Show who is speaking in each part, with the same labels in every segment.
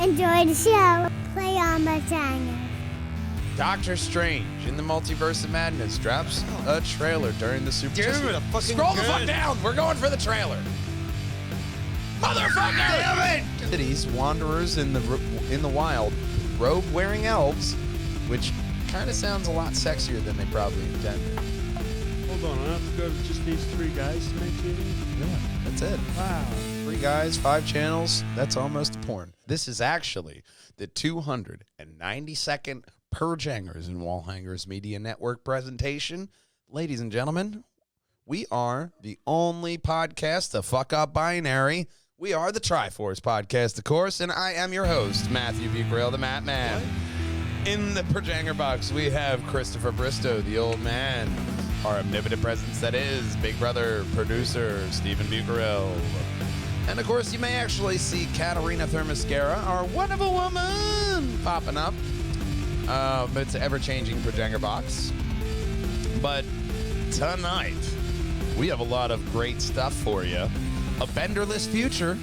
Speaker 1: Enjoy the show. Play on my channel.
Speaker 2: Doctor Strange in the Multiverse of Madness drops a trailer during the Super Bowl. Scroll the fuck down. We're going for the trailer. Motherfucker! Damn it! Cities, wanderers in the wild, robe-wearing elves, which kind of sounds a lot sexier than they probably intended.
Speaker 3: Hold on, I have to go to just these 3 guys to make TV?
Speaker 2: Yeah, that's it.
Speaker 3: Wow.
Speaker 2: 3 guys, 5 channels. That's almost porn. This is actually the 292nd Purge Hangers and Wall Hangers Media Network presentation. Ladies and gentlemen, we are the only podcast to fuck up binary. We are the Triforce Podcast, of course, and I am your host, Matthew Bucarell, the Matt Man. What? In the Purge Hanger box, we have Christopher Bristow, the old man. Our omnipotent presence, that is, big brother, producer, Stephen Bucarell. And, of course, you may actually see Katarina Thermoscara, our wonderful woman, popping up. It's an ever-changing Purge Hanger box. But tonight, we have a lot of great stuff for you. A Benderless future,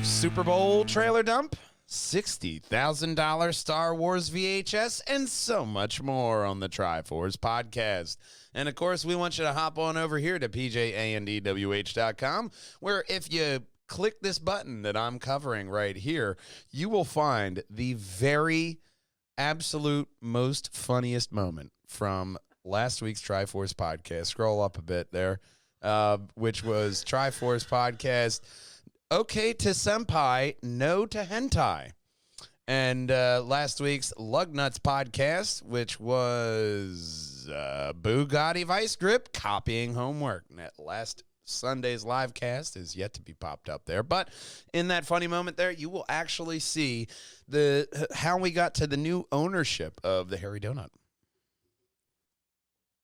Speaker 2: Super Bowl trailer dump, $60,000 Star Wars VHS, and so much more on the Triforce Podcast. And, of course, we want you to hop on over here to pjandwh.com, where if you click this button that I'm covering right here, you will find the very absolute most funniest moment from last week's Triforce Podcast. Scroll up a bit there, which was Triforce Podcast, okay to senpai, no to hentai. And last week's Lugnuts Podcast, which was Bugatti Vice Grip copying homework. And that last Sunday's live cast is yet to be popped up there. But in that funny moment there, you will actually see how we got to the new ownership of the Hairy Donut.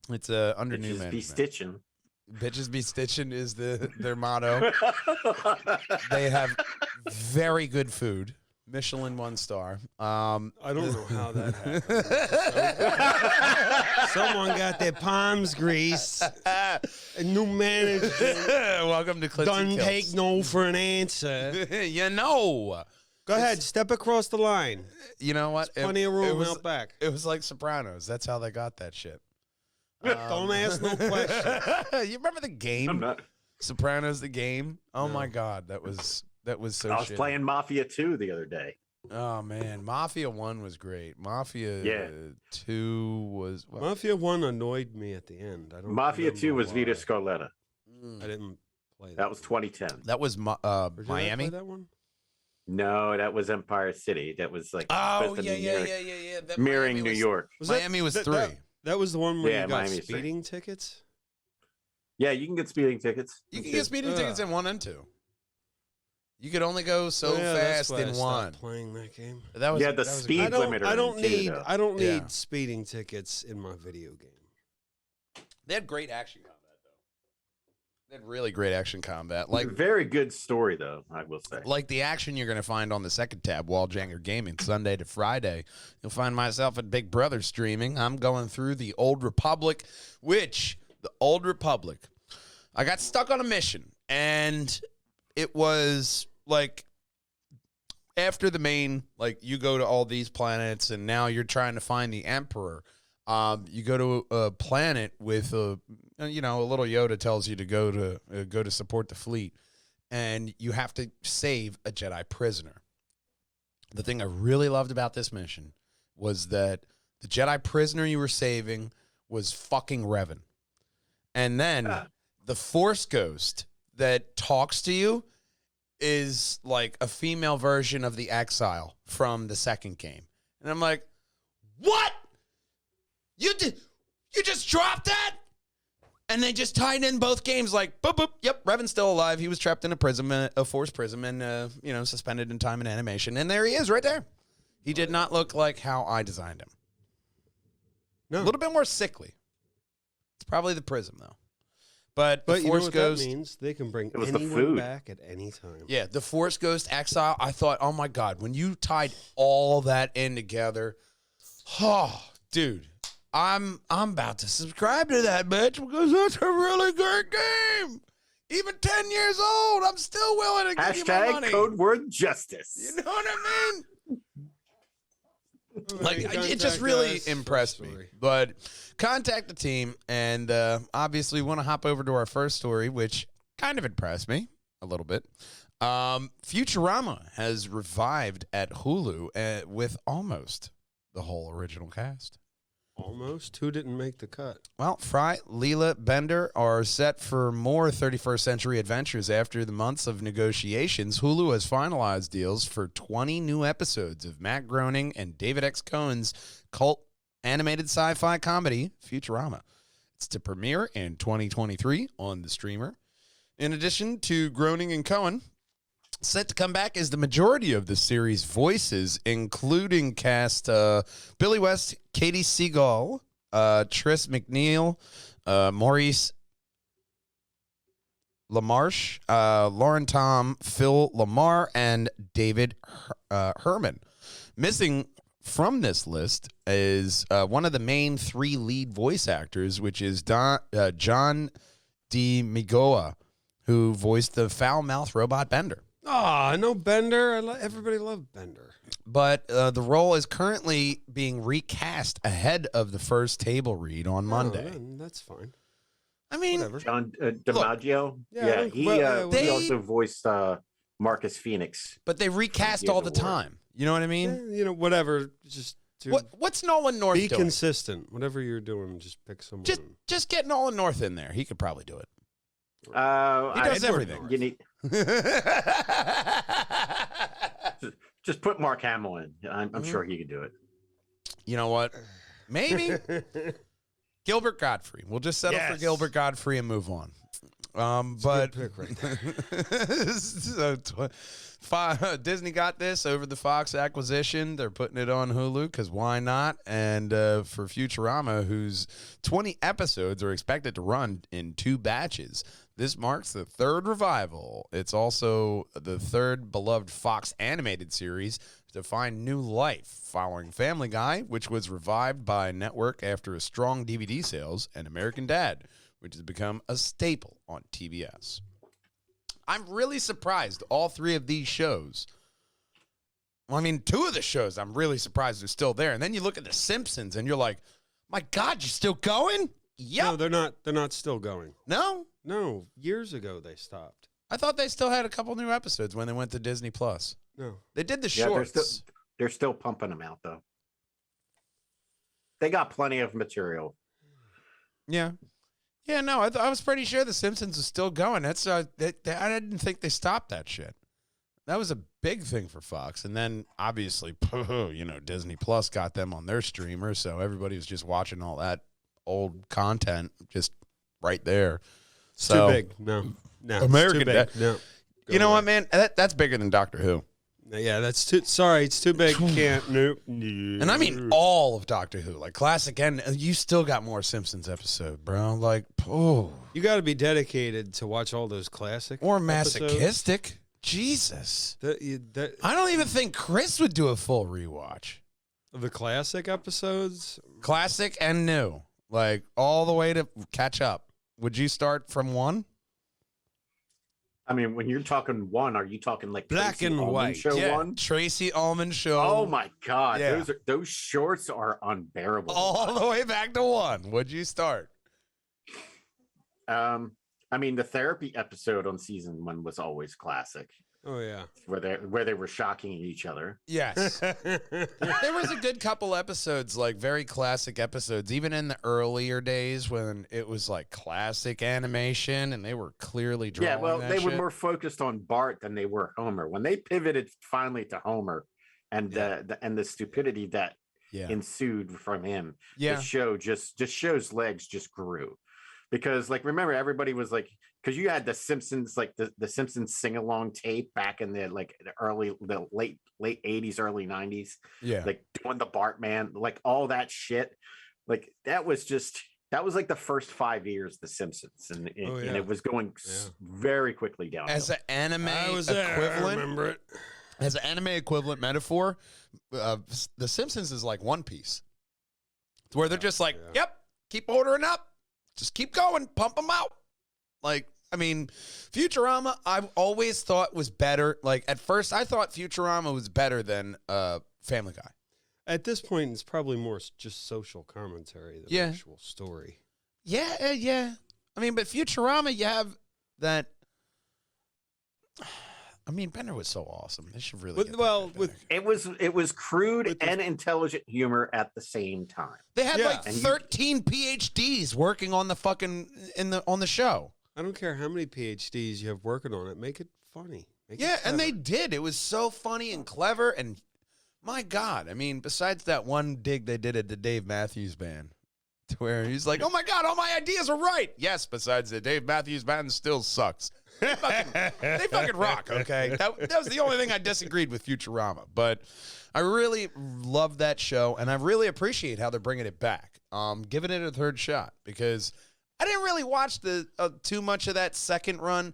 Speaker 2: It's under new management.
Speaker 4: Be stitching.
Speaker 2: Bitches be stitching is their motto. They have very good food. Michelin 1-star.
Speaker 3: I don't know how that happened. Someone got their palms greased. A new management.
Speaker 2: Welcome to Clips and
Speaker 3: Don't
Speaker 2: Kills.
Speaker 3: take no for an answer.
Speaker 2: You know.
Speaker 3: Go ahead, step across the line.
Speaker 2: You know what?
Speaker 3: There's plenty of room out back.
Speaker 2: It was like Sopranos. That's how they got that shit.
Speaker 3: Don't ask no questions.
Speaker 2: You remember the game?
Speaker 4: I'm not.
Speaker 2: Sopranos, the game? Oh,
Speaker 3: No.
Speaker 2: my God. That was so
Speaker 4: I was
Speaker 2: shitty.
Speaker 4: playing Mafia 2 the other day.
Speaker 2: Oh, man. Mafia 1 was great. Mafia 2 was... Well,
Speaker 3: Mafia 1 annoyed me at the end. I don't
Speaker 4: Mafia 2 was
Speaker 3: why.
Speaker 4: Vita Scarletta.
Speaker 3: I didn't play that.
Speaker 4: That was 2010.
Speaker 2: that was
Speaker 3: Or did I
Speaker 2: Miami?
Speaker 3: play that one?
Speaker 4: No, that was Empire City. That was like
Speaker 2: Oh,
Speaker 4: supposed to be
Speaker 2: yeah. That
Speaker 4: mirroring
Speaker 2: Miami
Speaker 4: New
Speaker 2: was-
Speaker 4: York.
Speaker 2: Miami was 3.
Speaker 3: That was the one where
Speaker 4: Yeah,
Speaker 3: you got
Speaker 4: Miami was 3.
Speaker 3: speeding tickets?
Speaker 4: Yeah, you can get speeding tickets.
Speaker 2: You can get speeding tickets in 1 and 2. You could only go so
Speaker 3: Oh, yeah, that's
Speaker 2: fast
Speaker 3: why I
Speaker 2: in
Speaker 3: stopped
Speaker 2: 1.
Speaker 3: playing that game.
Speaker 2: That was
Speaker 4: Yeah, the
Speaker 2: that was a
Speaker 4: speed
Speaker 2: good-
Speaker 4: limiter.
Speaker 3: I don't
Speaker 4: in two,
Speaker 3: need
Speaker 4: though.
Speaker 3: I don't need
Speaker 2: Yeah.
Speaker 3: speeding tickets in my video game.
Speaker 2: They had great action combat, though. They had really great action combat. Like
Speaker 4: Very good story, though, I will say.
Speaker 2: Like the action you're going to find on the second tab, Wall Janger Gaming, Sunday to Friday. You'll find myself at Big Brother streaming. I'm going through the Old Republic, I got stuck on a mission, and it was like after the main, like you go to all these planets, and now you're trying to find the Emperor. You go to a planet with a little Yoda tells you to go to support the fleet, and you have to save a Jedi prisoner. The thing I really loved about this mission was that the Jedi prisoner you were saving was fucking Revan. And then the Force Ghost that talks to you is like a female version of the Exile from the second game. And I'm like, what? You just dropped that? And they just tied in both games like, boop, boop, yep, Revan's still alive. He was trapped in a prison, a forced prison, and, suspended in time and animation. And there he is right there. He did not look like how I designed him.
Speaker 3: No.
Speaker 2: A little bit more sickly. It's probably the prism, though. But the
Speaker 3: you know
Speaker 2: Force
Speaker 3: what
Speaker 2: Ghost,
Speaker 3: that means? They can bring
Speaker 4: It was the
Speaker 3: anyone
Speaker 4: food.
Speaker 3: back at any time.
Speaker 2: yeah, the Force Ghost Exile, I thought, oh, my God, when you tied all that in together, oh, dude, I'm about to subscribe to that bitch because that's a really great game. Even 10 years old, I'm still willing to give you my
Speaker 4: Hashtag
Speaker 2: money.
Speaker 4: code word justice.
Speaker 2: You know what I mean? Like, it just
Speaker 3: Contact
Speaker 2: really
Speaker 3: us.
Speaker 2: impressed me.
Speaker 3: Story.
Speaker 2: But contact the team, and obviously want to hop over to our first story, which kind of impressed me a little bit. Futurama has revived at Hulu with almost the whole original cast.
Speaker 3: Almost. Who didn't make the cut?
Speaker 2: Well, Fry, Leela, Bender are set for more 31st century adventures after the months of negotiations. Hulu has finalized deals for 20 new episodes of Matt Groening and David X. Cohen's cult animated sci-fi comedy, Futurama. It's to premiere in 2023 on the streamer. In addition to Groening and Cohen, set to come back is the majority of the series' voices, including cast Billy West, Katie Seagal, Tris McNeil, Maurice LaMarche, Lauren Tom, Phil Lamar, and David Herman. Missing from this list is one of the main three lead voice actors, which is John DiMigoa, who voiced the foul-mouthed robot Bender.
Speaker 3: Oh, no Bender. Everybody loved Bender.
Speaker 2: But the role is currently being recast ahead of the first table read on Monday.
Speaker 3: Then that's fine.
Speaker 2: I mean,
Speaker 3: Whatever.
Speaker 4: John DiMaggio.
Speaker 3: Yeah,
Speaker 4: He also voiced Marcus Phoenix.
Speaker 2: but they recast
Speaker 4: Gears
Speaker 2: all
Speaker 4: of
Speaker 2: the
Speaker 4: War.
Speaker 2: time. You know what I mean?
Speaker 3: Whatever. Just
Speaker 2: What's Nolan North
Speaker 3: be
Speaker 2: doing?
Speaker 3: consistent. Whatever you're doing, just pick someone.
Speaker 2: Just get Nolan North in there. He could probably do it. He
Speaker 4: I-
Speaker 2: does everything.
Speaker 4: You need just put Mark Hamill in. I'm sure he could do it.
Speaker 2: You know what? Maybe Gilbert Godfrey. We'll just settle for
Speaker 3: Yes.
Speaker 2: Gilbert Godfrey and move on.
Speaker 3: It's a
Speaker 2: But
Speaker 3: good pick right there.
Speaker 2: so Disney got this over the Fox acquisition. They're putting it on Hulu because why not? And for Futurama, whose 20 episodes are expected to run in 2 batches, this marks the 3rd revival. It's also the 3rd beloved Fox animated series to find new life following Family Guy, which was revived by network after a strong DVD sales, and American Dad, which has become a staple on TBS. I'm really surprised all 3 of these shows. Well, I mean, 2 of the shows I'm really surprised are still there. And then you look at The Simpsons and you're like, my God, you're still going? Yep.
Speaker 3: No, they're not. They're not still going.
Speaker 2: No?
Speaker 3: No, years ago they stopped.
Speaker 2: I thought they still had a couple new episodes when they went to Disney Plus.
Speaker 3: No.
Speaker 2: They did the
Speaker 4: Yeah,
Speaker 2: shorts.
Speaker 4: they're still pumping them out though. They got plenty of material.
Speaker 2: Yeah. Yeah, no, I was pretty sure The Simpsons was still going. I didn't think they stopped that shit. That was a big thing for Fox. And then, obviously, Disney Plus got them on their streamer, so everybody was just watching all that old content just right there.
Speaker 3: It's too big. No.
Speaker 2: American
Speaker 3: it's too
Speaker 2: Dad.
Speaker 3: big. No.
Speaker 2: You know what, man? That's bigger than Doctor Who.
Speaker 3: Yeah, that's too. Sorry, it's too big. Can't. Nope.
Speaker 2: And I mean all of Doctor Who, like classic, and you still got more Simpsons episode, bro. Like, oh,
Speaker 3: you got to be dedicated to watch all those classic
Speaker 2: or
Speaker 3: episodes.
Speaker 2: masochistic. Jesus, I don't even think Chris would do a full rewatch.
Speaker 3: The classic episodes.
Speaker 2: Classic and new, like all the way to catch up. Would you start from 1?
Speaker 4: I mean, when you're talking 1, are you talking like
Speaker 3: Black
Speaker 4: Tracy
Speaker 3: and
Speaker 4: Ullman
Speaker 3: white.
Speaker 4: Show
Speaker 2: Yeah,
Speaker 4: 1?
Speaker 2: Tracy Ullman Show.
Speaker 4: Oh my God,
Speaker 2: Yeah.
Speaker 4: those shorts are unbearable.
Speaker 2: All the way back to 1. Would you start?
Speaker 4: I mean, the therapy episode on season 1 was always classic,
Speaker 3: Oh yeah.
Speaker 4: where they were shocking each other.
Speaker 2: Yes. There was a good couple episodes, like very classic episodes, even in the earlier days when it was like classic animation and they were clearly drawing.
Speaker 4: Yeah, well,
Speaker 2: that
Speaker 4: they were
Speaker 2: shit.
Speaker 4: more focused on Bart than they were Homer. When they pivoted finally to Homer, and the stupidity that
Speaker 2: Yeah.
Speaker 4: ensued from him,
Speaker 2: Yeah.
Speaker 4: the show just show's legs just grew. Because like remember everybody was like, because you had the Simpsons, like the Simpsons sing along tape back in the late 80s, early 90s,
Speaker 2: Yeah.
Speaker 4: like doing the Bartman, like all that shit. Like that was like the first 5 years of the Simpsons, and it was going very quickly down.
Speaker 2: As an anime
Speaker 3: I was there. I
Speaker 2: equivalent,
Speaker 3: remember it.
Speaker 2: as an anime equivalent metaphor, The Simpsons is like One Piece. It's where they're just like, yep, keep ordering up. Just keep going, pump them out. Like, I mean, Futurama, I've always thought was better. Like, at first, I thought Futurama was better than Family Guy.
Speaker 3: At this point, it's probably more just social commentary than actual story.
Speaker 2: Yeah, yeah. I mean, but Futurama, you have that. I mean, Bender was so awesome. They should really.
Speaker 4: It was crude and intelligent humor at the same time.
Speaker 2: They had like 13 PhDs working on the fucking on the show.
Speaker 3: I don't care how many PhDs you have working on it. Make it funny.
Speaker 2: And they did. It was so funny and clever. And my God, I mean, besides that one dig they did at the Dave Matthews Band, to where he's like, "Oh my God, all my ideas are right." Yes, besides the Dave Matthews Band still sucks. They fucking rock, okay? That was the only thing I disagreed with Futurama. But I really love that show, and I really appreciate how they're bringing it back, giving it a third shot, because I didn't really watch the too much of that second run.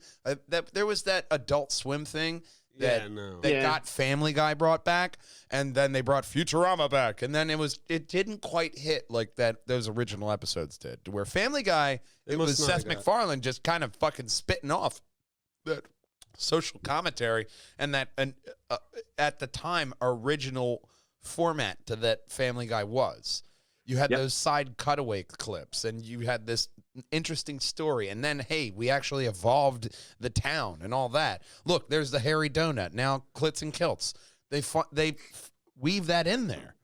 Speaker 2: There was that Adult Swim thing that got Family Guy brought back, and then they brought Futurama back, and then it didn't quite hit like those original episodes did, to where Family Guy, it was Seth MacFarlane just kind of fucking spitting off that social commentary and that at the time original format to that Family Guy was. You had those side cutaway clips, and you had this interesting story, and then, hey, we actually evolved the town and all that. Look, there's the hairy donut, now Clits and Kilts. They weave that in there.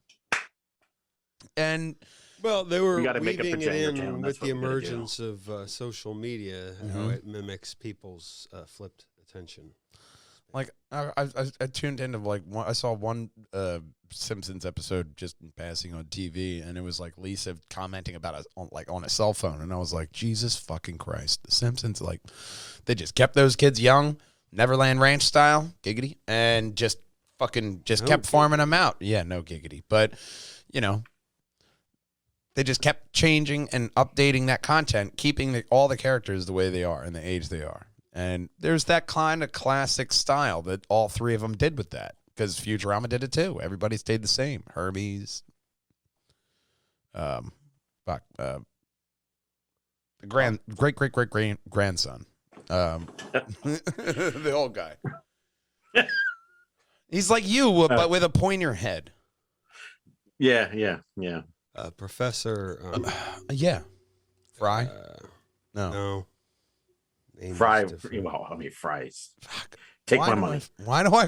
Speaker 2: And
Speaker 3: well, they were
Speaker 4: weaving
Speaker 3: it in with the emergence of social media, how it mimics people's flipped attention.
Speaker 2: Like I tuned into I saw one Simpsons episode just passing on TV, and it was like Lisa commenting about on a cell phone, and I was like, Jesus fucking Christ, the Simpsons, like, they just kept those kids young, Neverland Ranch style, giggity, and just kept farming them out. Yeah, no giggity, but you know, they just kept changing and updating that content, keeping all the characters the way they are and the age they are. And there's that kind of classic style that all three of them did with that, because Futurama did it too. Everybody stayed the same. Herbie's, the great grandson, the old guy. He's like you, but with a pointier head.
Speaker 4: Yeah.
Speaker 3: Professor.
Speaker 2: Fry.
Speaker 3: No.
Speaker 4: Fry. Well, I mean, Fry's. Fuck. Take my money.
Speaker 2: Why do I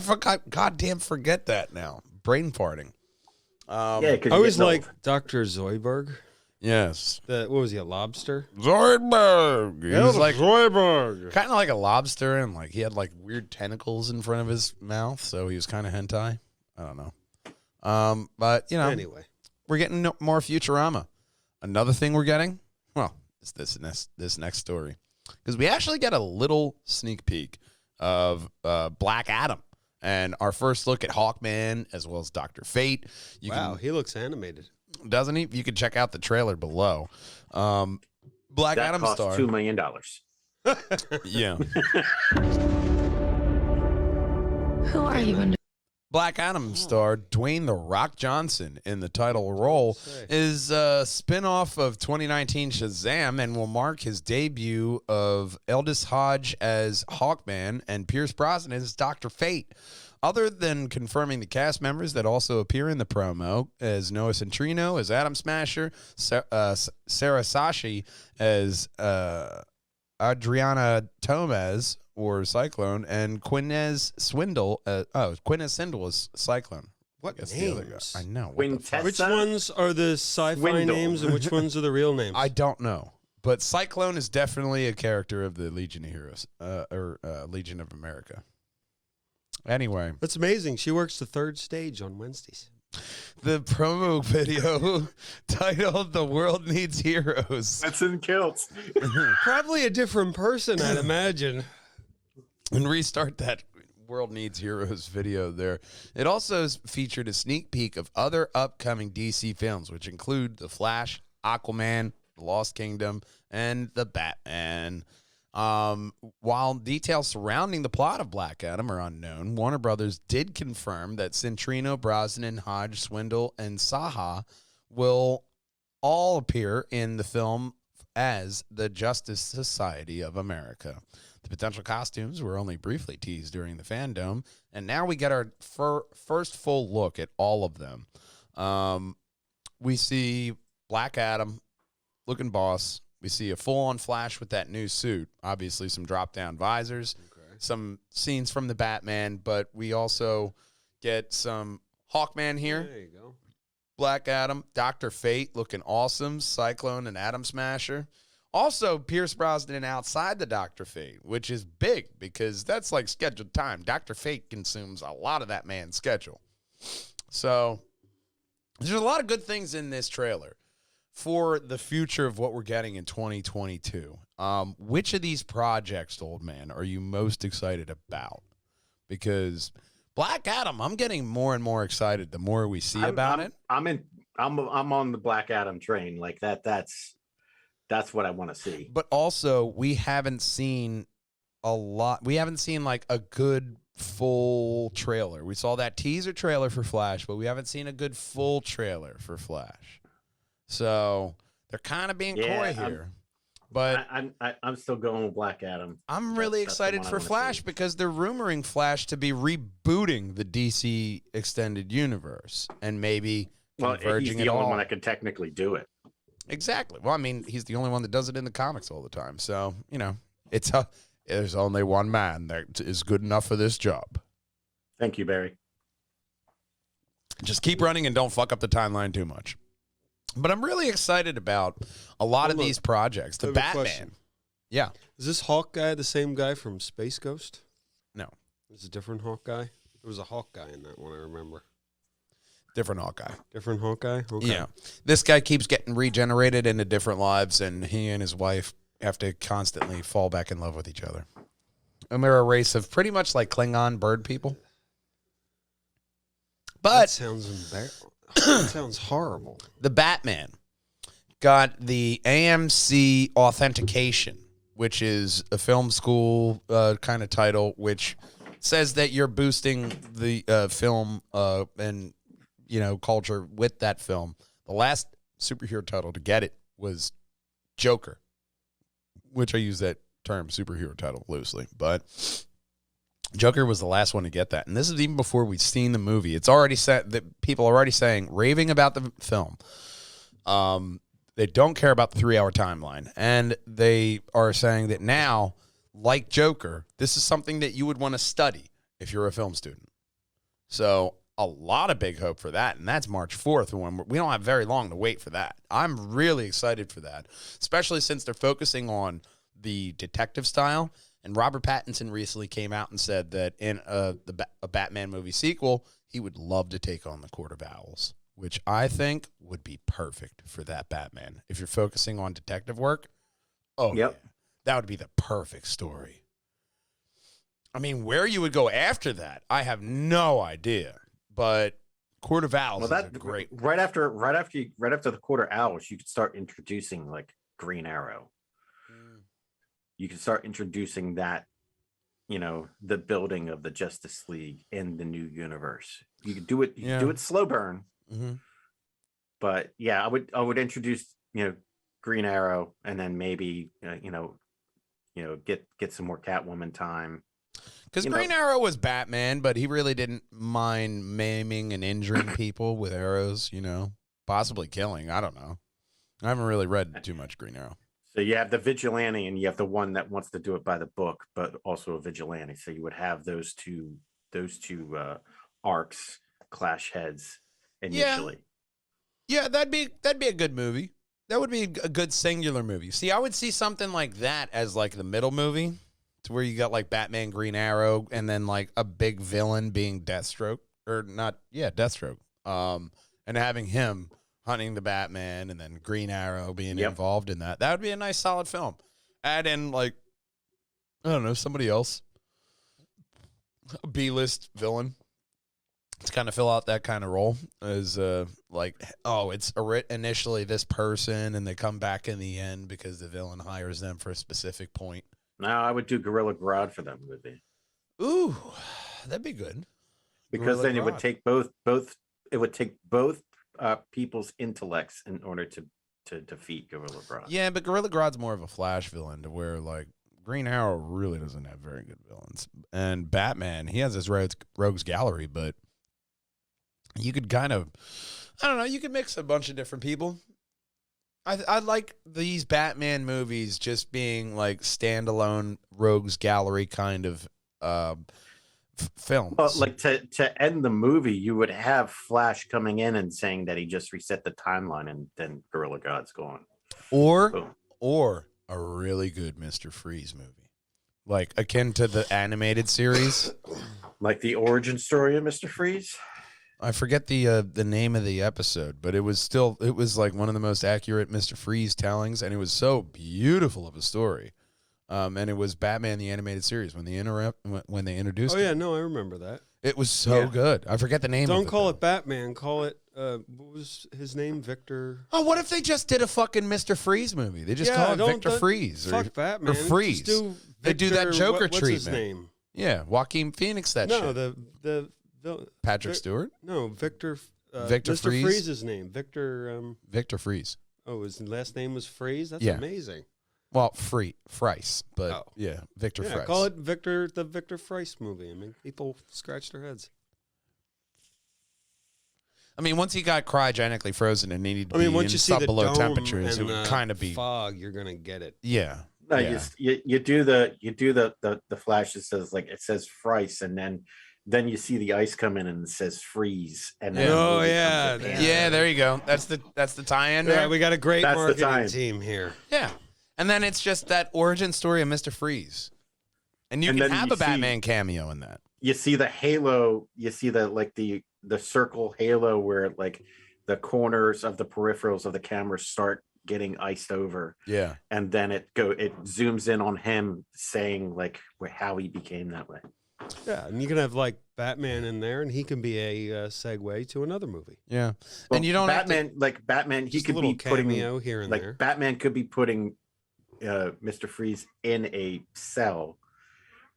Speaker 2: goddamn forget that now? Brain farting.
Speaker 4: Because
Speaker 3: I always like Dr. Zoidberg.
Speaker 2: Yes.
Speaker 3: What was he, a lobster?
Speaker 2: Zoidberg. He was like
Speaker 3: Zoidberg.
Speaker 2: kind of like a lobster, and like he had like weird tentacles in front of his mouth, so he was kind of hentai. I don't know. But you know,
Speaker 3: anyway,
Speaker 2: we're getting more Futurama. Another thing we're getting, well, is this next story, because we actually get a little sneak peek of Black Adam and our first look at Hawkman as well as Dr. Fate.
Speaker 3: He looks animated,
Speaker 2: doesn't he? You can check out the trailer below. Black Adam
Speaker 4: cost
Speaker 2: star
Speaker 4: $2 million.
Speaker 2: Yeah.
Speaker 5: Who are you?
Speaker 2: Black Adam star Dwayne "The Rock" Johnson in the title role is a spin-off of 2019 Shazam and will mark his debut of Aldous Hodge as Hawkman and Pierce Brosnan as Dr. Fate. Other than confirming the cast members that also appear in the promo as Noah Centineo as Atom Smasher, Sarah Sashi as Adriana Tomez or Cyclone, and Quinez Swindle. Quinez Swindle is Cyclone.
Speaker 3: What names?
Speaker 2: The other guy. I know.
Speaker 3: Which ones are the sci-fi names and which ones are the real names?
Speaker 2: I don't know. But Cyclone is definitely a character of the Legion of Heroes, or Legion of America. Anyway.
Speaker 3: That's amazing. She works the third stage on Wednesdays.
Speaker 2: The promo video titled "The World Needs Heroes."
Speaker 4: That's in kilts.
Speaker 3: Probably a different person, I'd imagine.
Speaker 2: And restart that "World Needs Heroes" video there. It also featured a sneak peek of other upcoming DC films, which include The Flash, Aquaman, The Lost Kingdom, and The Batman. While details surrounding the plot of Black Adam are unknown, Warner Brothers did confirm that Centineo, Brosnan, Hodge, Swindle, and Saha will all appear in the film as the Justice Society of America. The potential costumes were only briefly teased during the fandom, and now we get our first full look at all of them. We see Black Adam looking boss. We see a full-on Flash with that new suit. Obviously, some drop-down visors, some scenes from the Batman, but we also get some Hawkman here.
Speaker 3: There you go.
Speaker 2: Black Adam, Dr. Fate looking awesome, Cyclone and Atom Smasher. Also, Pierce Brosnan outside the Dr. Fate, which is big because that's like scheduled time. Dr. Fate consumes a lot of that man's schedule. So there's a lot of good things in this trailer for the future of what we're getting in 2022. Which of these projects, old man, are you most excited about? Because Black Adam, I'm getting more and more excited the more we see about it.
Speaker 4: I'm on the Black Adam train. Like that's what I want to see.
Speaker 2: But also, we haven't seen a lot. We haven't seen like a good full trailer. We saw that teaser trailer for Flash, but we haven't seen a good full trailer for Flash. So they're kind of being coy here. But
Speaker 4: I'm still going with Black Adam.
Speaker 2: I'm really excited for Flash because they're rumoring Flash to be rebooting the DC extended universe and maybe converging
Speaker 4: he's the only one that can technically do it.
Speaker 2: Exactly. Well, I mean, he's the only one that does it in the comics all the time. So, you know, there's only one man that is good enough for this job.
Speaker 4: Thank you, Barry.
Speaker 2: Just keep running and don't fuck up the timeline too much. But I'm really excited about a lot of these projects. The Batman. Yeah.
Speaker 3: Is this Hawkeye the same guy from Space Ghost?
Speaker 2: No.
Speaker 3: Is it a different Hawkeye? There was a Hawkeye in that one, I remember.
Speaker 2: Different Hawkeye.
Speaker 3: Different Hawkeye? Okay.
Speaker 2: Yeah. This guy keeps getting regenerated into different lives, and he and his wife have to constantly fall back in love with each other. And they're a race of pretty much like Klingon bird people. But
Speaker 3: that sounds embarrassing. That sounds horrible.
Speaker 2: The Batman got the AMC authentication, which is a film school kind of title, which says that you're boosting the film and culture with that film. The last superhero title to get it was Joker, which I use that term superhero title loosely, but Joker was the last one to get that. And this is even before we've seen the movie. It's already said that people are already raving about the film. They don't care about the 3-hour timeline. And they are saying that now, like Joker, this is something that you would want to study if you're a film student. So a lot of big hope for that. And that's March 4th. When we don't have very long to wait for that. I'm really excited for that, especially since they're focusing on the detective style. And Robert Pattinson recently came out and said that in a Batman movie sequel, he would love to take on the Court of Owls, which I think would be perfect for that Batman. If you're focusing on detective work, yeah, that would be the perfect story. I mean, where you would go after that, I have no idea. But Court of Owls is a great.
Speaker 4: Right after the Court of Owls, you could start introducing like Green Arrow. You can start introducing that, the building of the Justice League in the new universe. You could do it. You do it slow burn.
Speaker 2: Mm-hmm.
Speaker 4: But yeah, I would introduce Green Arrow, and then maybe get some more Catwoman time.
Speaker 2: Because Green Arrow was Batman, but he really didn't mind maiming and injuring people with arrows. Possibly killing. I don't know. I haven't really read too much Green Arrow.
Speaker 4: So you have the vigilante and you have the one that wants to do it by the book, but also a vigilante. So you would have those two arcs clash heads initially.
Speaker 2: Yeah, that'd be a good movie. That would be a good singular movie. See, I would see something like that as like the middle movie, to where you got like Batman, Green Arrow, and then like a big villain being Deathstroke, Deathstroke. And having him hunting the Batman, and then Green Arrow being involved in that. That would be a nice, solid film. Add in, like, I don't know, somebody else. A B-list villain. To kind of fill out that kind of role. As, it's initially this person, and they come back in the end because the villain hires them for a specific point.
Speaker 4: No, I would do Gorilla Grodd for that movie.
Speaker 2: Ooh, that'd be good.
Speaker 4: Because Gorilla then Grodd. It would take both people's intellects in order to defeat Gorilla Grodd.
Speaker 2: Yeah, but Gorilla Grodd's more of a Flash villain, to where like Green Arrow really doesn't have very good villains, and Batman, he has his rogues gallery, but you could kind of, I don't know. You could mix a bunch of different people. I like these Batman movies just being like standalone rogues gallery kind of films.
Speaker 4: But like to end the movie, you would have Flash coming in and saying that he just reset the timeline, and then Gorilla God's gone. Boom.
Speaker 2: Or a really good Mr. Freeze movie, like akin to the animated series,
Speaker 4: Like the origin story of Mr. Freeze.
Speaker 2: I forget the name of the episode, but it was like one of the most accurate Mr. Freeze tellings, and it was so beautiful of a story. And it was Batman the animated series when they introduced.
Speaker 3: Oh
Speaker 2: it.
Speaker 3: yeah, no, I remember that.
Speaker 2: It was so good. I forget the name.
Speaker 3: Don't
Speaker 2: of
Speaker 3: call
Speaker 2: though.
Speaker 3: it Batman. Call it what was his name? Victor.
Speaker 2: Oh, what if they just did a fucking Mr. Freeze movie? They just call it Victor Freeze
Speaker 3: Fuck Batman.
Speaker 2: or Freeze.
Speaker 3: Just do
Speaker 2: They do that Joker
Speaker 3: what's
Speaker 2: treatment.
Speaker 3: His name?
Speaker 2: Yeah, Joaquin Phoenix. That
Speaker 3: No,
Speaker 2: shit.
Speaker 3: the
Speaker 2: Patrick Stewart.
Speaker 3: No, Victor.
Speaker 2: Victor
Speaker 3: Mr.
Speaker 2: Freeze?
Speaker 3: Freeze's name. Victor.
Speaker 2: Victor Freeze.
Speaker 3: Oh, his last name was Freeze. That's
Speaker 2: Yeah.
Speaker 3: amazing.
Speaker 2: Well, Frice, but
Speaker 3: Oh.
Speaker 2: yeah, Victor
Speaker 3: Yeah,
Speaker 2: Frice.
Speaker 3: call it Victor, the Victor Frice movie. I mean, people scratch their heads.
Speaker 2: I mean, once he got cryogenically frozen and needed to be
Speaker 3: once
Speaker 2: in
Speaker 3: you see the
Speaker 2: sub-below
Speaker 3: dome
Speaker 2: temperatures, it
Speaker 3: and
Speaker 2: would
Speaker 3: the
Speaker 2: kind of be
Speaker 3: fog, you're gonna get it.
Speaker 2: yeah.
Speaker 4: No,
Speaker 2: yeah.
Speaker 4: you do the Flash that says like it says Freeze, and then you see the ice come in and it says freeze, and then
Speaker 2: Yeah.
Speaker 4: the
Speaker 3: Oh,
Speaker 4: movie
Speaker 3: yeah,
Speaker 4: comes in.
Speaker 2: Yeah, there you go. That's the tie-in
Speaker 3: Yeah,
Speaker 2: there.
Speaker 3: we got a great
Speaker 4: That's the
Speaker 3: marketing
Speaker 4: time.
Speaker 3: team here.
Speaker 2: Yeah. And then it's just that origin story of Mr. Freeze. And you
Speaker 4: And
Speaker 2: can
Speaker 4: then
Speaker 2: have
Speaker 4: you
Speaker 2: a Batman cameo in that.
Speaker 4: You see the halo, you see the circle halo where like the corners of the peripherals of the camera start getting iced over,
Speaker 2: Yeah.
Speaker 4: and then it zooms in on him saying like how he became that way.
Speaker 3: Yeah, and you can have like Batman in there, and he can be a segue to another movie.
Speaker 2: Yeah.
Speaker 4: Well,
Speaker 2: and you don't
Speaker 4: Batman, he
Speaker 3: Just a
Speaker 4: could
Speaker 3: little
Speaker 4: be putting
Speaker 3: cameo here and
Speaker 4: like
Speaker 3: there.
Speaker 4: Batman could be putting Mr. Freeze in a cell,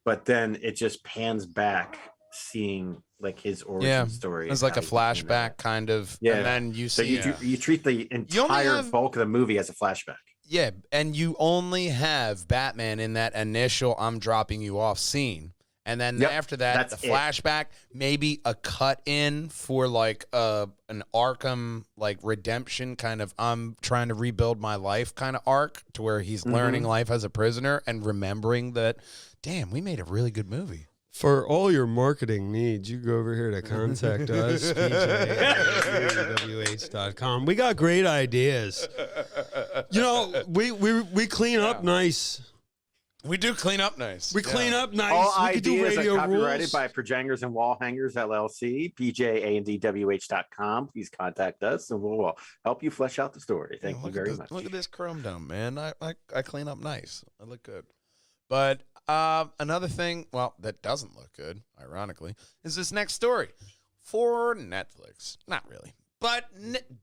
Speaker 4: but then it just pans back, seeing like his origin story.
Speaker 2: It's
Speaker 4: and
Speaker 2: like a
Speaker 4: how he became that.
Speaker 2: flashback kind of.
Speaker 4: Yeah.
Speaker 2: And then you
Speaker 4: So
Speaker 2: see.
Speaker 4: you treat the entire bulk of the movie as a flashback.
Speaker 2: Yeah. And you only have Batman in that initial I'm dropping you off scene. And then
Speaker 4: Yep,
Speaker 2: after that,
Speaker 4: that's
Speaker 2: the
Speaker 4: it.
Speaker 2: flashback, maybe a cut in for like an Arkham like redemption kind of I'm trying to rebuild my life kind of arc to where he's learning life as a prisoner and remembering that, damn, we made a really good movie.
Speaker 3: For all your marketing needs, you go over here to contact us, pj@wh.com. We got great ideas. You know, we clean up nice.
Speaker 2: We do clean up nice.
Speaker 3: We clean up nice.
Speaker 4: All
Speaker 3: we could do
Speaker 4: ideas
Speaker 3: radio
Speaker 4: are copyrighted
Speaker 3: rules.
Speaker 4: by Projangers and Wall Hangers LLC, pjandwh.com. Please contact us and we'll help you flesh out the story. Thank you very much.
Speaker 2: Look at this chrome dome, man. I clean up nice. I look good. But another thing, well, that doesn't look good, ironically, is this next story for Netflix. Not really. But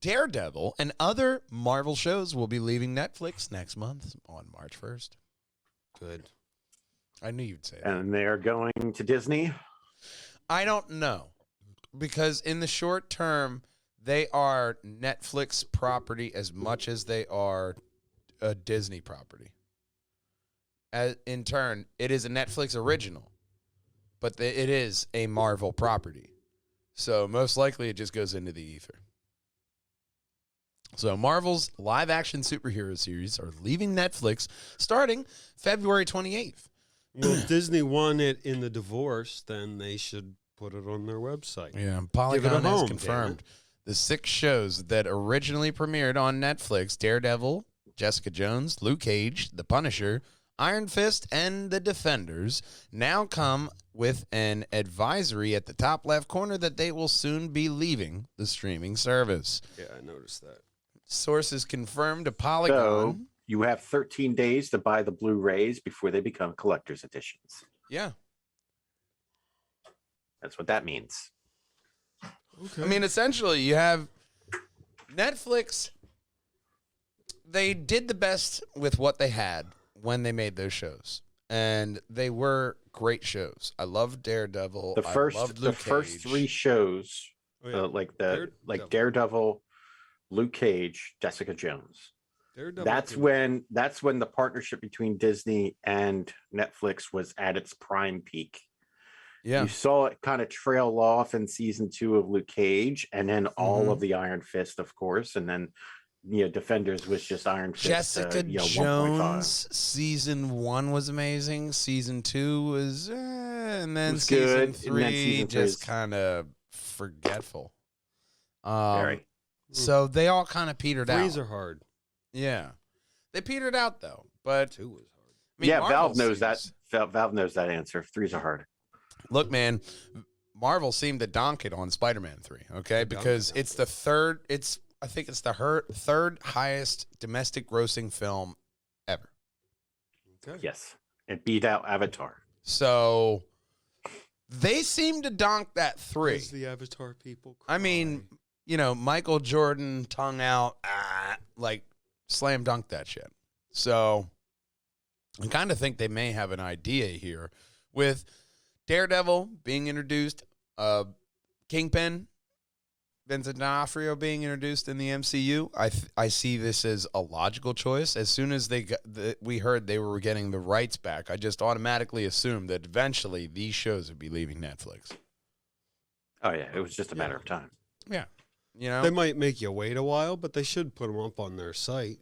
Speaker 2: Daredevil and other Marvel shows will be leaving Netflix next month on March 1st.
Speaker 3: Good.
Speaker 2: I knew you'd say that.
Speaker 4: And they're going to Disney.
Speaker 2: I don't know. Because in the short term, they are Netflix property as much as they are a Disney property. In turn, it is a Netflix original, but it is a Marvel property. So most likely it just goes into the ether. So Marvel's live-action superhero series are leaving Netflix starting February 28th.
Speaker 3: Well, if Disney won it in the divorce, then they should put it on their website.
Speaker 2: Yeah, Polygon has
Speaker 3: home,
Speaker 2: confirmed the 6 shows that originally premiered on Netflix, Daredevil, Jessica Jones, Luke Cage, The Punisher, Iron Fist, and The Defenders now come with an advisory at the top left corner that they will soon be leaving the streaming service.
Speaker 3: Yeah, I noticed that.
Speaker 2: Sources confirmed to Polygon.
Speaker 4: So you have 13 days to buy the Blu-rays before they become collector's editions.
Speaker 2: Yeah.
Speaker 4: That's what that means.
Speaker 3: Okay.
Speaker 2: I mean, essentially, you have Netflix. They did the best with what they had when they made those shows. And they were great shows. I loved Daredevil.
Speaker 4: The first,
Speaker 2: I loved
Speaker 4: the
Speaker 2: Luke
Speaker 4: first
Speaker 2: Cage.
Speaker 4: 3 shows,
Speaker 3: Oh, yeah.
Speaker 4: like Daredevil, Luke Cage, Jessica Jones.
Speaker 3: Daredevil
Speaker 4: That's when the partnership between Disney and Netflix was at its prime peak.
Speaker 2: Yeah.
Speaker 4: You saw it kind of trail off in season 2 of Luke Cage, and then all of the Iron Fist, of course, and then Defenders was just Iron Fist.
Speaker 2: Jessica
Speaker 4: 1.5.
Speaker 2: Jones season 1 was amazing. Season 2 was, and then
Speaker 4: Was
Speaker 2: season
Speaker 4: good, and
Speaker 2: 3
Speaker 4: then season three
Speaker 2: just
Speaker 4: is-
Speaker 2: kind of forgetful.
Speaker 4: Very.
Speaker 2: So they all kind of petered out.
Speaker 3: Threes are hard.
Speaker 2: Yeah, they petered out though. But
Speaker 3: 2 was hard.
Speaker 2: I mean,
Speaker 4: Yeah,
Speaker 2: Marvel
Speaker 4: Valve knows
Speaker 2: seems-
Speaker 4: that. Valve knows that answer. 3s are hard.
Speaker 2: Look, man, Marvel seemed to donk it on Spider-Man 3, okay? Because it's the third, I think it's the third highest domestic grossing film ever.
Speaker 3: Okay.
Speaker 4: Yes. It beat out Avatar.
Speaker 2: So they seem to donk that 3.
Speaker 3: As the Avatar people
Speaker 2: I mean, Michael Jordan, tongue out, like slam dunk that shit. So I kind of think they may have an idea here with Daredevil being introduced, Kingpin, Vincent D'Onofrio being introduced in the MCU. I see this as a logical choice. As soon as we heard they were getting the rights back, I just automatically assumed that eventually these shows would be leaving Netflix.
Speaker 4: Oh, yeah. It was just a matter of time.
Speaker 2: Yeah.
Speaker 3: they might make you wait a while, but they should put them up on their site.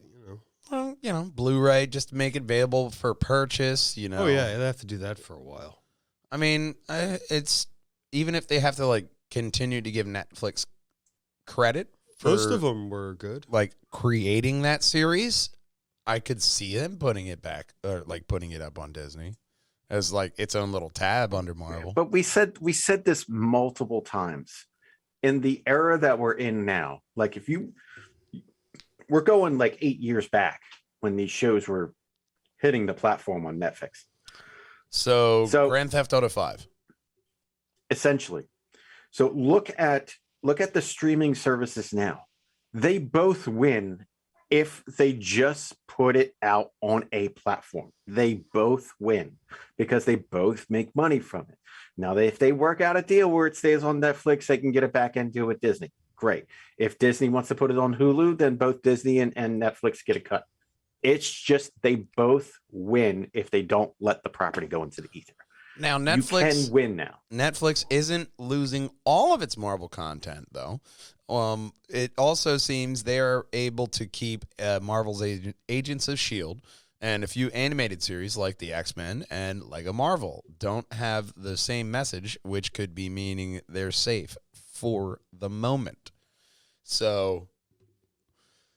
Speaker 2: Well, Blu-ray, just to make it available for purchase,
Speaker 3: Oh yeah, they have to do that for a while.
Speaker 2: I mean, it's even if they have to like continue to give Netflix credit for
Speaker 3: Most of them were good.
Speaker 2: like creating that series, I could see them putting it back or like putting it up on Disney as like its own little tab under Marvel.
Speaker 4: But we said this multiple times. In the era that we're in now, like we're going like 8 years back when these shows were hitting the platform on Netflix.
Speaker 2: So
Speaker 4: So-
Speaker 2: Grand Theft Auto 5.
Speaker 4: Essentially. So look at the streaming services now. They both win if they just put it out on a platform. They both win because they both make money from it. Now, if they work out a deal where it stays on Netflix, they can get it back and do it with Disney. Great. If Disney wants to put it on Hulu, then both Disney and Netflix get a cut. It's just they both win if they don't let the property go into the ether.
Speaker 2: Now
Speaker 4: You
Speaker 2: Netflix
Speaker 4: can win now.
Speaker 2: Netflix isn't losing all of its Marvel content, though. It also seems they're able to keep Marvel's Agents of S.H.I.E.L.D. and a few animated series like the X-Men and Lego Marvel don't have the same message, which could be meaning they're safe for the moment. So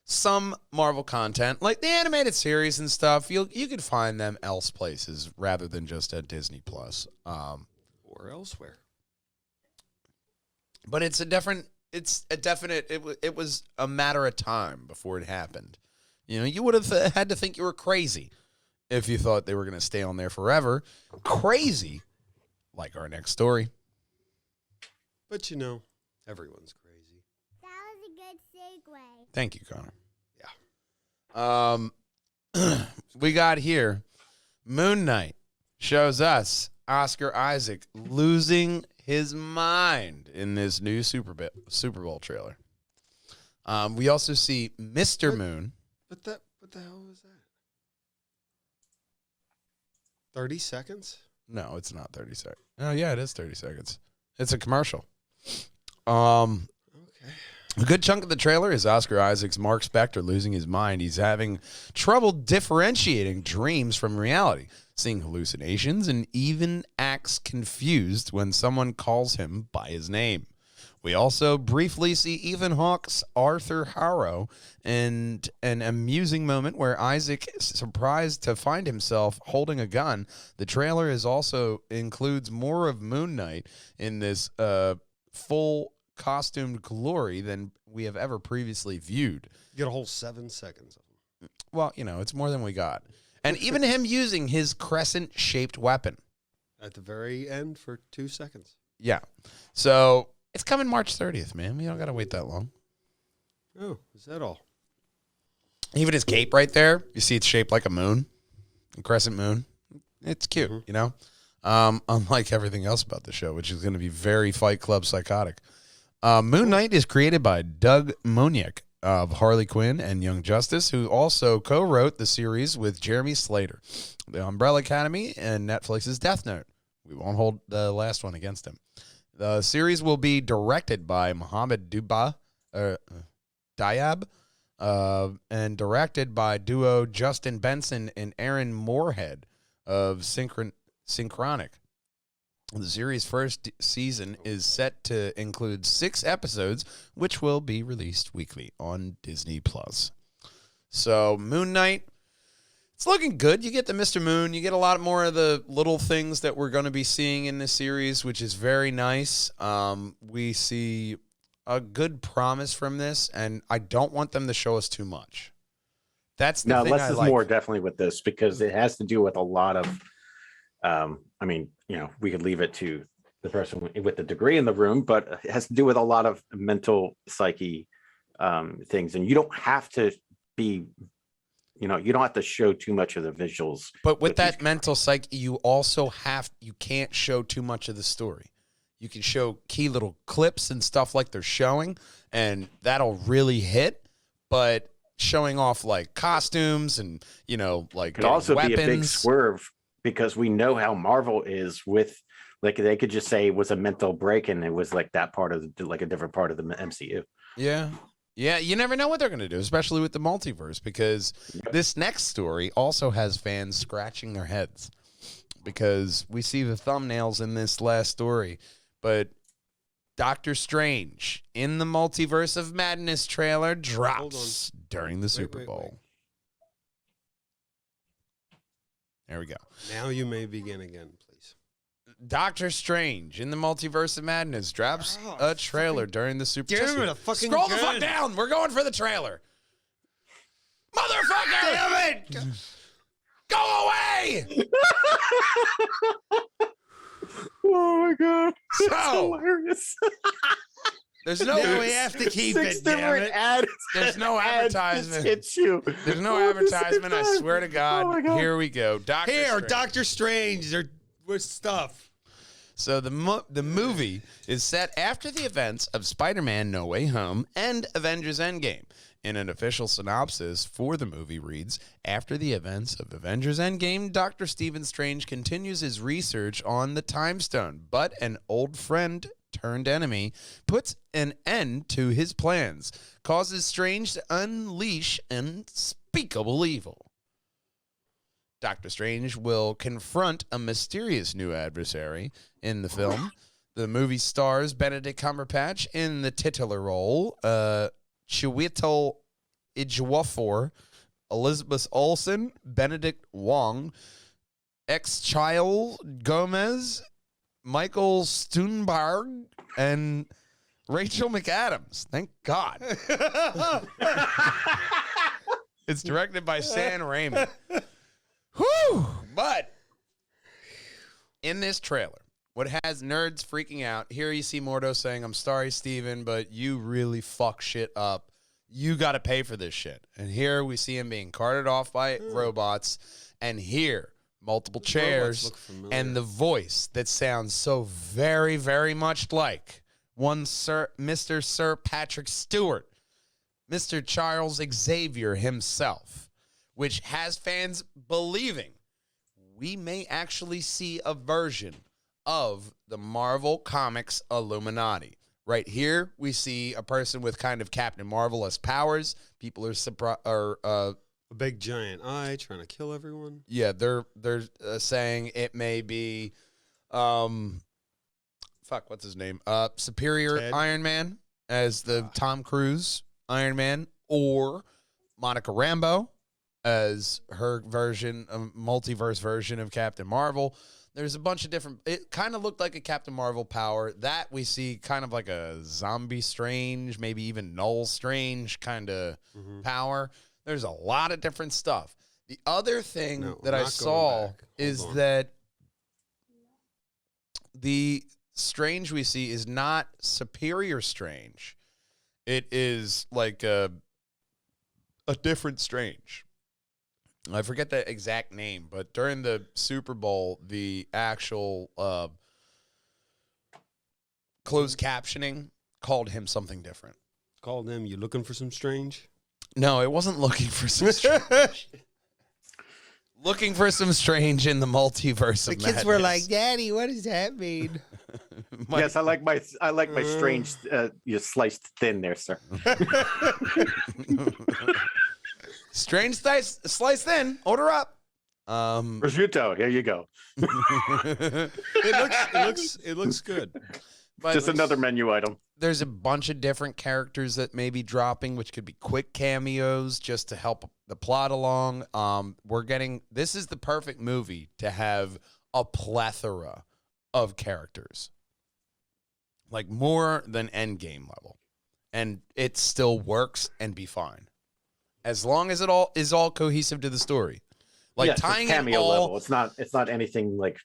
Speaker 2: some Marvel content, like the animated series and stuff, you could find them else places rather than just at Disney Plus.
Speaker 3: Or elsewhere.
Speaker 2: But it was a matter of time before it happened. You would have had to think you were crazy if you thought they were going to stay on there forever. Crazy, like our next story.
Speaker 3: But everyone's crazy.
Speaker 1: That was a good segue.
Speaker 2: Thank you, Connor. Yeah. We got here, Moon Knight shows us Oscar Isaac losing his mind in this new Super Bowl trailer. We also see Mr. Moon.
Speaker 3: But what the hell was that? 30 seconds?
Speaker 2: No, it's not 30 seconds. Oh, yeah, it is 30 seconds. It's a commercial.
Speaker 3: Okay.
Speaker 2: A good chunk of the trailer is Oscar Isaac's Mark Spector losing his mind. He's having trouble differentiating dreams from reality, seeing hallucinations, and even acts confused when someone calls him by his name. We also briefly see Ethan Hawke's Arthur Harrow and an amusing moment where Isaac is surprised to find himself holding a gun. The trailer also includes more of Moon Knight in this full costumed glory than we have ever previously viewed.
Speaker 3: You get a whole 7 seconds of them.
Speaker 2: Well, it's more than we got. And even him using his crescent-shaped weapon.
Speaker 3: At the very end for 2 seconds.
Speaker 2: Yeah. So it's coming March 30th, man. We don't got to wait that long.
Speaker 3: Oh, is that all?
Speaker 2: Even his cape right there, you see it's shaped like a moon, a crescent moon. It's cute, unlike everything else about the show, which is going to be very Fight Club psychotic. Moon Knight is created by Doug Moniak of Harley Quinn and Young Justice, who also co-wrote the series with Jeremy Slater, The Umbrella Academy, and Netflix's Death Note. We won't hold the last one against him. The series will be directed by Mohammed Diab, and directed by duo Justin Benson and Aaron Moorhead of Synchronic. The series' first season is set to include 6 episodes, which will be released weekly on Disney+. So, Moon Knight, it's looking good. You get the Mr. Moon. You get a lot more of the little things that we're going to be seeing in this series, which is very nice. We see a good promise from this, and I don't want them to show us too much. That's the thing
Speaker 4: less
Speaker 2: I
Speaker 4: is
Speaker 2: like.
Speaker 4: more definitely with this, because it has to do with a lot of, I mean, we could leave it to the person with the degree in the room, but it has to do with a lot of mental psyche things. And you don't have to be, you don't have to show too much of the visuals.
Speaker 2: But with that mental psyche, you can't show too much of the story. You can show key little clips and stuff like they're showing, and that'll really hit. But showing off like costumes and, like
Speaker 4: could also
Speaker 2: weapons,
Speaker 4: be a big swerve, because we know how Marvel is with, like, they could just say it was a mental break and it was like that part of the, like a different part of the MCU.
Speaker 2: Yeah. Yeah, you never know what they're going to do, especially with the multiverse, because this next story also has fans scratching their heads, because we see the thumbnails in this last story, but Doctor Strange in the Multiverse of Madness trailer drops during the Super Bowl. There we go.
Speaker 3: Now you may begin again, please.
Speaker 2: Doctor Strange in the Multiverse of Madness drops a trailer during the Super Bowl.
Speaker 3: Damn it, a fucking
Speaker 2: Scroll the
Speaker 3: gun.
Speaker 2: fuck down. We're going for the trailer. Motherfucker!
Speaker 3: Damn it!
Speaker 2: Go away!
Speaker 4: Oh my god,
Speaker 2: So,
Speaker 4: that's hilarious.
Speaker 2: there's no
Speaker 3: Now we have to keep
Speaker 4: Six
Speaker 3: it, damn
Speaker 4: different
Speaker 3: it.
Speaker 4: ads.
Speaker 2: There's no
Speaker 4: ads
Speaker 2: advertisement.
Speaker 4: hits you.
Speaker 2: There's no
Speaker 4: All at the same
Speaker 2: advertisement. I
Speaker 4: time.
Speaker 2: swear to God.
Speaker 4: Oh my God.
Speaker 2: Here we go.
Speaker 3: Doctor Strange. They're with stuff.
Speaker 2: So the movie is set after the events of Spider-Man No Way Home and Avengers Endgame. In an official synopsis for the movie reads, after the events of Avengers Endgame, Dr. Stephen Strange continues his research on the Time Stone, but an old friend turned enemy puts an end to his plans, causes Strange to unleash unspeakable evil. Doctor Strange will confront a mysterious new adversary in the film. The movie stars Benedict Cumberbatch in the titular role, Chiwetel Ejiofor, Elizabeth Olsen, Benedict Wong, Child Gomez, Michael Stuhlbarg, and Rachel McAdams. Thank God. It's directed by Sam Raimi. Whew! But in this trailer, what has nerds freaking out, here you see Mordo saying, I'm sorry, Steven, but you really fuck shit up. You got to pay for this shit. And here we see him being carted off by robots. And here, multiple chairs and the voice that sounds so very, very much like Mr. Sir Patrick Stewart, Mr. Charles Xavier himself, which has fans believing we may actually see a version of the Marvel Comics Illuminati. Right here, we see a person with kind of Captain Marvel-esque powers. People are
Speaker 3: a big giant eye trying to kill everyone.
Speaker 2: Yeah, they're saying it may be, what's his name? Superior
Speaker 3: Ted?
Speaker 2: Iron Man as the Tom Cruise Iron Man, or Monica Rambeau as her version, a multiverse version of Captain Marvel. There's a bunch of different, it kind of looked like a Captain Marvel power. That we see kind of like a Zombie Strange, maybe even Null Strange kind of power. There's a lot of different stuff. The other thing that I saw is that the Strange we see is not Superior Strange. It is like a different Strange. I forget the exact name, but during the Super Bowl, the actual closed captioning called him something different.
Speaker 3: Called him, you looking for some strange?
Speaker 2: No, it wasn't looking for some strange. Looking for some strange in the multiverse
Speaker 3: The
Speaker 2: of
Speaker 3: kids were like,
Speaker 2: madness.
Speaker 3: "Daddy, what does that mean?"
Speaker 4: Yes, I like my strange you sliced thin there, sir.
Speaker 2: Strange slice thin. Order up.
Speaker 4: Prosciutto, here you go.
Speaker 3: It looks good.
Speaker 2: But
Speaker 4: Just another menu item.
Speaker 2: there's a bunch of different characters that may be dropping, which could be quick cameos just to help the plot along. This is the perfect movie to have a plethora of characters, like more than Endgame level, and it still works and be fine as long as it all is all cohesive to the story. Like
Speaker 4: Yes, it's
Speaker 2: tying it
Speaker 4: cameo
Speaker 2: all.
Speaker 4: level. It's not anything like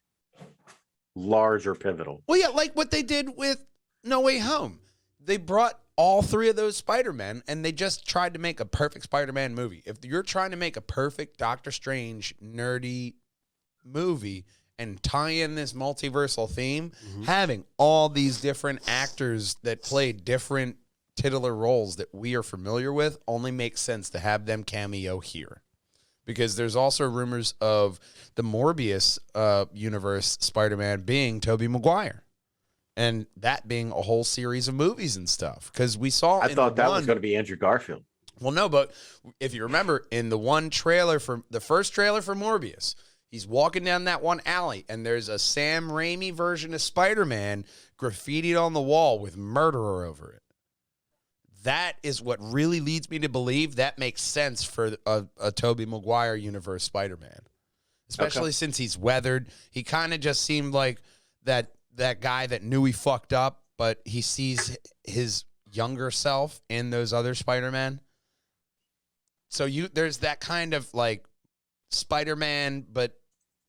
Speaker 4: large or pivotal.
Speaker 2: Well, yeah, like what they did with No Way Home. They brought all three of those Spider-Men, and they just tried to make a perfect Spider-Man movie. If you're trying to make a perfect Doctor Strange nerdy movie and tie in this multiversal theme, having all these different actors that play different titular roles that we are familiar with only makes sense to have them cameo here. Because there's also rumors of the Morbius universe Spider-Man being Tobey Maguire. And that being a whole series of movies and stuff. Because we saw
Speaker 4: I thought that was going to be Andrew Garfield.
Speaker 2: Well, no, but if you remember, in the one trailer for the first trailer for Morbius, he's walking down that one alley, and there's a Sam Raimi version of Spider-Man graffitied on the wall with murderer over it. That is what really leads me to believe that makes sense for a Tobey Maguire universe Spider-Man. Especially since he's weathered. He kind of just seemed like that guy that knew he fucked up, but he sees his younger self in those other Spider-Man. So there's that kind of like Spider-Man, but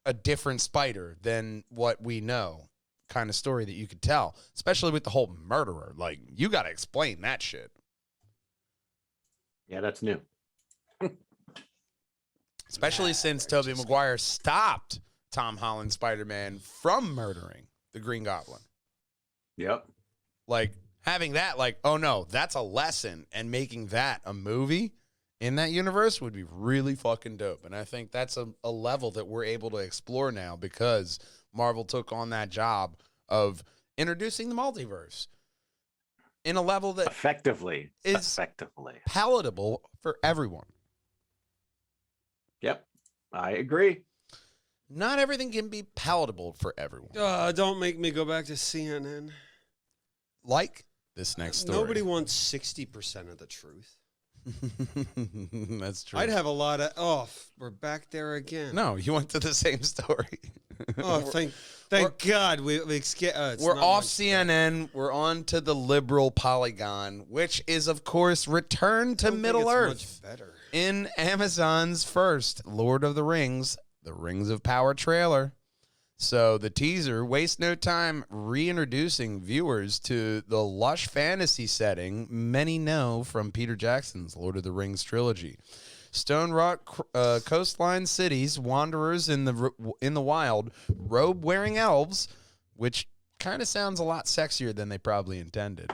Speaker 2: a different spider than what we know kind of story that you could tell, especially with the whole murderer. Like, you got to explain that shit.
Speaker 4: Yeah, that's new.
Speaker 2: Especially since Tobey Maguire stopped Tom Holland's Spider-Man from murdering the Green Goblin.
Speaker 4: Yep.
Speaker 2: Like, having that, like, oh no, that's a lesson, and making that a movie in that universe would be really fucking dope. And I think that's a level that we're able to explore now because Marvel took on that job of introducing the multiverse in a level that
Speaker 4: Effectively.
Speaker 2: is palatable for everyone.
Speaker 4: Yep. I agree.
Speaker 2: Not everything can be palatable for everyone.
Speaker 3: Don't make me go back to CNN.
Speaker 2: Like this next story.
Speaker 3: Nobody wants 60% of the truth.
Speaker 2: That's true.
Speaker 3: I'd have a lot of, we're back there again.
Speaker 2: No, you went to the same story.
Speaker 3: Oh, thank God. We're
Speaker 2: off CNN. We're on to the liberal Polygon, which is, of course, Return to Middle Earth
Speaker 3: Much better.
Speaker 2: in Amazon's first Lord of the Rings, the Rings of Power trailer. So the teaser wastes no time reintroducing viewers to the lush fantasy setting many know from Peter Jackson's Lord of the Rings trilogy. Stone rock coastline cities, wanderers in the wild, robe-wearing elves, which kind of sounds a lot sexier than they probably intended.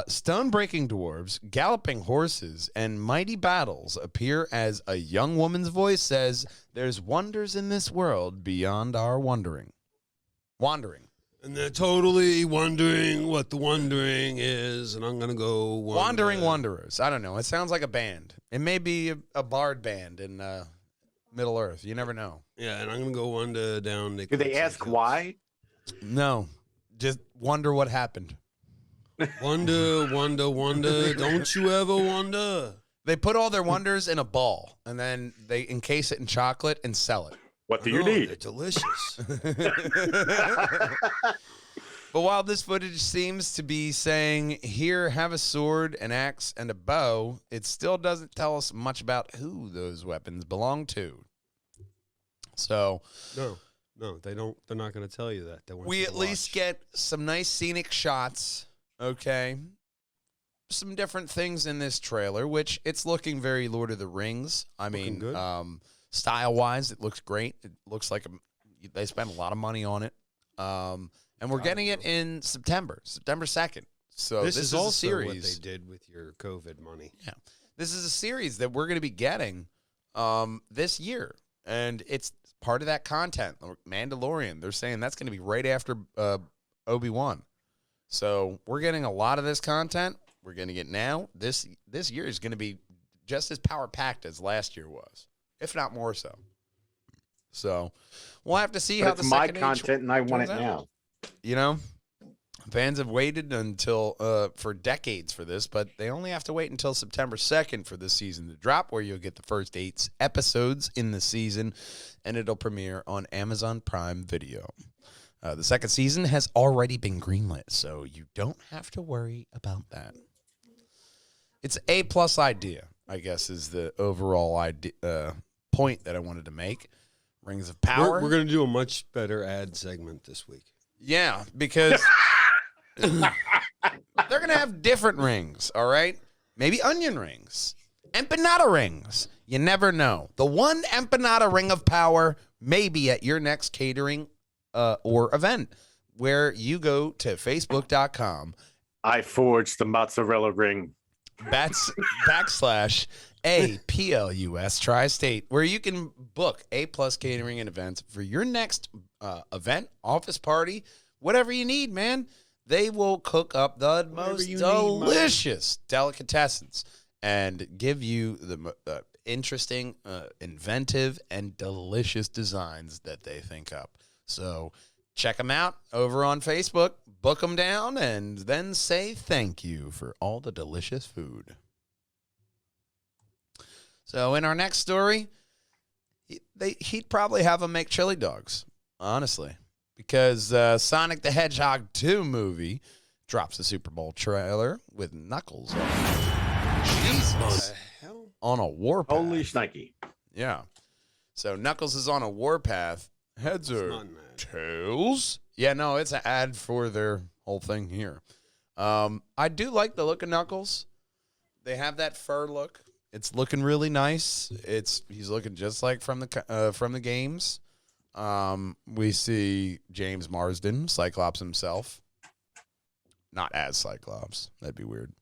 Speaker 2: Stone-breaking dwarves, galloping horses, and mighty battles appear as a young woman's voice says, "There's wonders in this world beyond our wandering."
Speaker 3: And they're totally wondering what the wondering is, and I'm going to go
Speaker 2: Wandering Wanderers. I don't know. It sounds like a band. It may be a bard band in Middle Earth. You never know.
Speaker 3: Yeah, and I'm going to go wander down the...
Speaker 4: Did they ask why?
Speaker 2: No. Just wonder what happened.
Speaker 3: Wonder, don't you ever wonder?
Speaker 2: They put all their wonders in a ball, and then they encase it in chocolate and sell it.
Speaker 4: What do you
Speaker 3: They're
Speaker 4: need?
Speaker 3: delicious.
Speaker 2: But while this footage seems to be saying, here, have a sword, an axe, and a bow, it still doesn't tell us much about who those weapons belong to. So...
Speaker 3: No, they don't. They're not going to tell you that.
Speaker 2: We at least get some nice scenic shots, okay? Some different things in this trailer, which it's looking very Lord of the Rings. I mean,
Speaker 3: good.
Speaker 2: Style-wise, it looks great. It looks like they spent a lot of money on it. And we're getting it in September 2nd. So this is
Speaker 3: also
Speaker 2: a series.
Speaker 3: what they did with your COVID money.
Speaker 2: Yeah. This is a series that we're going to be getting this year. and it's part of that content. Mandalorian, they're saying that's going to be right after Obi-Wan. So we're getting a lot of this content. We're going to get now. This year is going to be just as power-packed as last year was, if not more so. So we'll have to see how the
Speaker 4: my
Speaker 2: second
Speaker 4: content, and I want it
Speaker 2: turns out.
Speaker 4: now.
Speaker 2: You know, fans have waited until for decades for this, but they only have to wait until September 2nd for this season to drop, where you'll get the first 8 episodes in the season, and it'll premiere on Amazon Prime Video. The second season has already been greenlit, so you don't have to worry about that. It's an A+ idea, I guess, is the overall idea, point that I wanted to make. Rings of Power.
Speaker 3: We're going to do a much better ad segment this week.
Speaker 2: Yeah, because they're going to have different rings, all right? Maybe onion rings, empanada rings. You never know. The one empanada ring of power may be at your next catering or event, where you go to facebook.com.
Speaker 4: I forged the mozzarella ring.
Speaker 2: /APLUS Tri-State, where you can book A+ catering and events for your next event, office party, whatever you need, man. They will cook up the most delicious delicatessens and give you the interesting, inventive, and delicious designs that they think up. So check them out over on Facebook, book them down, and then say thank you for all the delicious food. So in our next story, he'd probably have them make chili dogs, honestly, because Sonic the Hedgehog 2 movie drops a Super Bowl trailer with Knuckles on a warpath.
Speaker 4: Holy shnikey.
Speaker 2: Yeah. So Knuckles is on a warpath. Heads or tails? Yeah, no, it's an ad for their whole thing here. I do like the look of Knuckles. They have that fur look. It's looking really nice. He's looking just like from the games. We see James Marsden, Cyclops himself. Not as Cyclops. That'd be weird.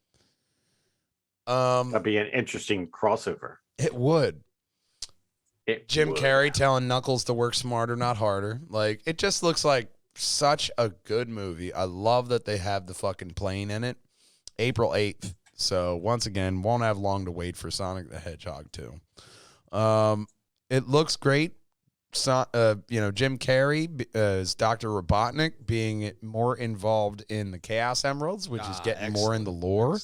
Speaker 4: That'd be an interesting crossover.
Speaker 2: It would. Jim Carrey telling Knuckles to work smarter, not harder. Like, it just looks like such a good movie. I love that they have the fucking plane in it. April 8th. So, once again, won't have long to wait for Sonic the Hedgehog 2. It looks great. Jim Carrey as Dr. Robotnik being more involved in the Chaos Emeralds, which is getting more in the lore,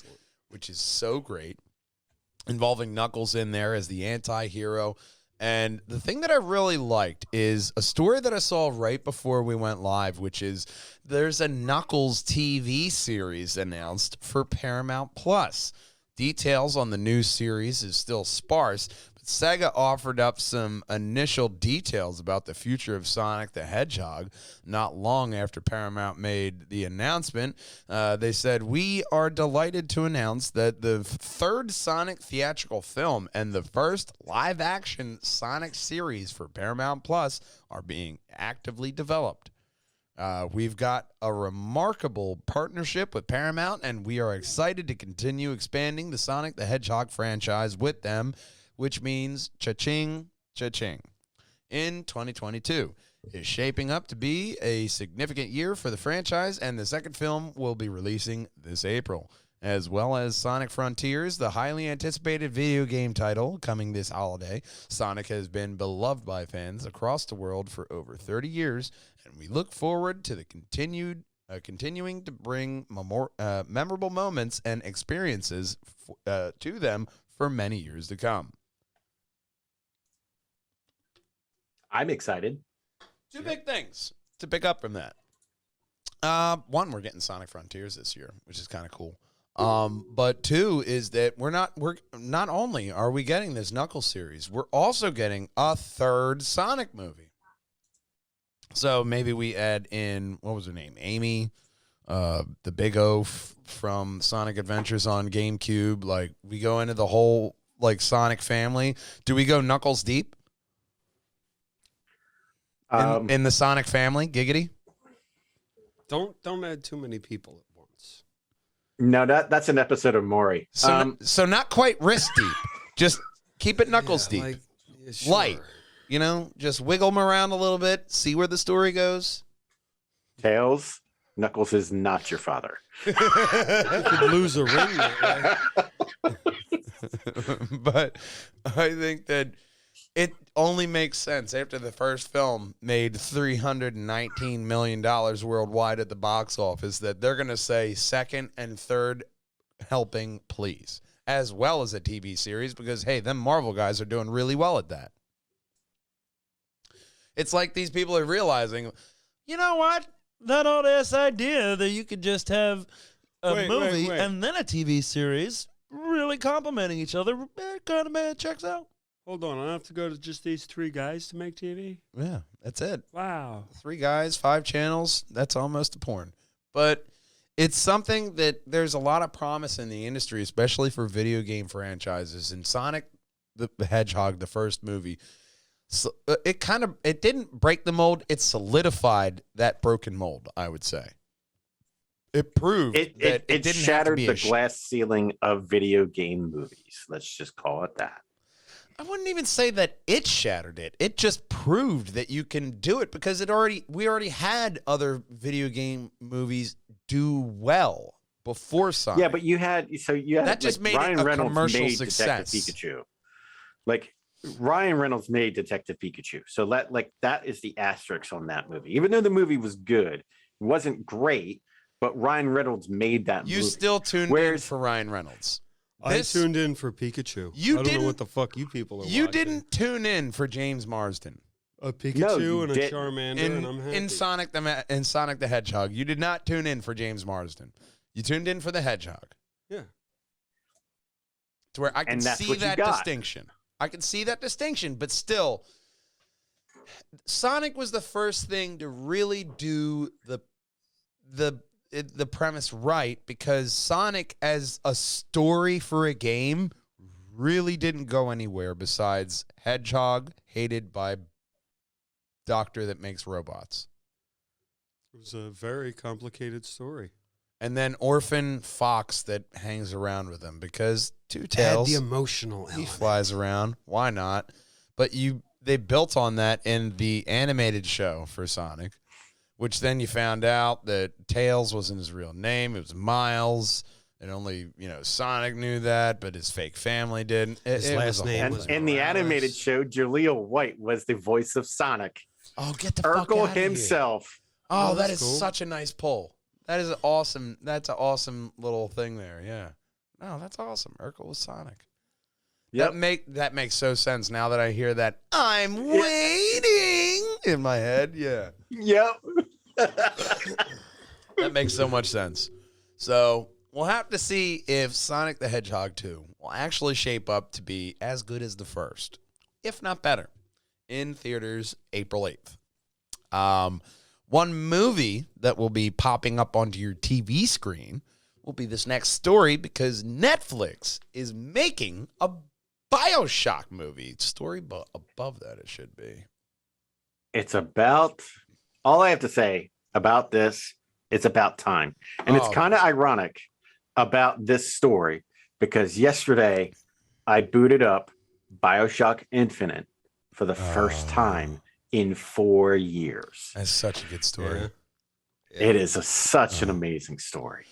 Speaker 2: which is so great. Involving Knuckles in there as the anti-hero. And the thing that I really liked is a story that I saw right before we went live, which is there's a Knuckles TV series announced for Paramount Plus. Details on the new series is still sparse, but Sega offered up some initial details about the future of Sonic the Hedgehog not long after Paramount made the announcement. They said, "We are delighted to announce that the third Sonic theatrical film and the first live-action Sonic series for Paramount Plus are being actively developed. We've got a remarkable partnership with Paramount, and we are excited to continue expanding the Sonic the Hedgehog franchise with them, which means cha-ching, cha-ching. In 2022 is shaping up to be a significant year for the franchise, and the second film will be releasing this April, as well as Sonic Frontiers, the highly anticipated video game title coming this holiday. Sonic has been beloved by fans across the world for over 30 years, and we look forward to the continuing to bring memorable moments and experiences to them for many years to come."
Speaker 4: I'm excited.
Speaker 2: Two big things to pick up from that. One, we're getting Sonic Frontiers this year, which is kind of cool. But two is that we're not only are we getting this Knuckles series, we're also getting a third Sonic movie. So maybe we add in, what was her name? Amy, the Big O from Sonic Adventures on GameCube. Like, we go into the whole like Sonic family. Do we go Knuckles deep in the Sonic family? Giggity.
Speaker 3: Don't add too many people at once.
Speaker 4: No, that's an episode of Maury.
Speaker 2: So not quite wrist deep. Just keep it Knuckles deep.
Speaker 3: Like, yeah, sure.
Speaker 2: Light. You know, just wiggle them around a little bit, see where the story goes.
Speaker 4: Tails, Knuckles is not your father.
Speaker 3: You could lose a ring that way.
Speaker 2: But I think that it only makes sense after the first film made $319 million worldwide at the box office that they're going to say second and third helping, please, as well as a TV series, because, hey, them Marvel guys are doing really well at that. It's like these people are realizing, you know what? That old ass idea that you could just have a movie and then a TV series really complementing each other, kind of checks out.
Speaker 3: Hold on, I don't have to go to just these 3 guys to make TV?
Speaker 2: Yeah, that's it.
Speaker 3: Wow.
Speaker 2: 3 guys, 5 channels, that's almost a porn. But it's something that there's a lot of promise in the industry, especially for video game franchises. And Sonic the Hedgehog, the first movie, so it didn't break the mold. It solidified that broken mold, I would say. It proved that it didn't
Speaker 4: shattered
Speaker 2: have to be
Speaker 4: the glass ceiling of video game movies. Let's just call it that.
Speaker 2: I wouldn't even say that it shattered it. It just proved that you can do it because we already had other video game movies do well before Sonic.
Speaker 4: Yeah, but you had
Speaker 2: that just made
Speaker 4: Ryan
Speaker 2: it a
Speaker 4: Reynolds
Speaker 2: commercial
Speaker 4: made
Speaker 2: success.
Speaker 4: Detective Pikachu. Like Ryan Reynolds made Detective Pikachu. So that is the asterisk on that movie. Even though the movie was good, it wasn't great, but Ryan Reynolds made that movie.
Speaker 2: You still tuned in for Ryan Reynolds.
Speaker 3: I tuned in for Pikachu. I don't know what the fuck you people are
Speaker 2: You
Speaker 3: watching.
Speaker 2: didn't tune in for James Marsden.
Speaker 3: A Pikachu and a Charmander, and I'm happy.
Speaker 2: In Sonic the Hedgehog, you did not tune in for James Marsden. You tuned in for the Hedgehog.
Speaker 3: Yeah.
Speaker 2: To where I can see that distinction. I can see that distinction, but still, Sonic was the first thing to really do the premise right, because Sonic as a story for a game really didn't go anywhere besides Hedgehog hated by doctor that makes robots.
Speaker 3: It was a very complicated story.
Speaker 2: And then orphan fox that hangs around with him because Two Tails,
Speaker 3: add the emotional element.
Speaker 2: He flies around. Why not? But they built on that in the animated show for Sonic, which then you found out that Tails wasn't his real name. It was Miles. And only, Sonic knew that, but his fake family didn't.
Speaker 3: His last name was
Speaker 4: in the animated show, Jaleel White was the voice of Sonic.
Speaker 2: Oh, get the fuck out
Speaker 4: Urkel
Speaker 2: of here.
Speaker 4: himself.
Speaker 2: Oh, that is
Speaker 3: cool.
Speaker 2: such a nice pull. That is awesome. That's an awesome little thing there. Yeah. No, that's awesome. Urkel was Sonic.
Speaker 4: Yep.
Speaker 2: That makes so sense now that I hear that. I'm waiting in my head. Yeah.
Speaker 4: Yep.
Speaker 2: That makes so much sense. So we'll have to see if Sonic the Hedgehog 2 will actually shape up to be as good as the first, if not better, in theaters April 8th. One movie that will be popping up onto your TV screen will be this next story because Netflix is making a Bioshock movie. Story above that it should be.
Speaker 4: It's about, all I have to say about this, it's about time. And it's kind of ironic about this story because yesterday I booted up Bioshock Infinite for the first time in 4 years.
Speaker 2: That's such a good story.
Speaker 3: Yeah.
Speaker 4: It is such an amazing story.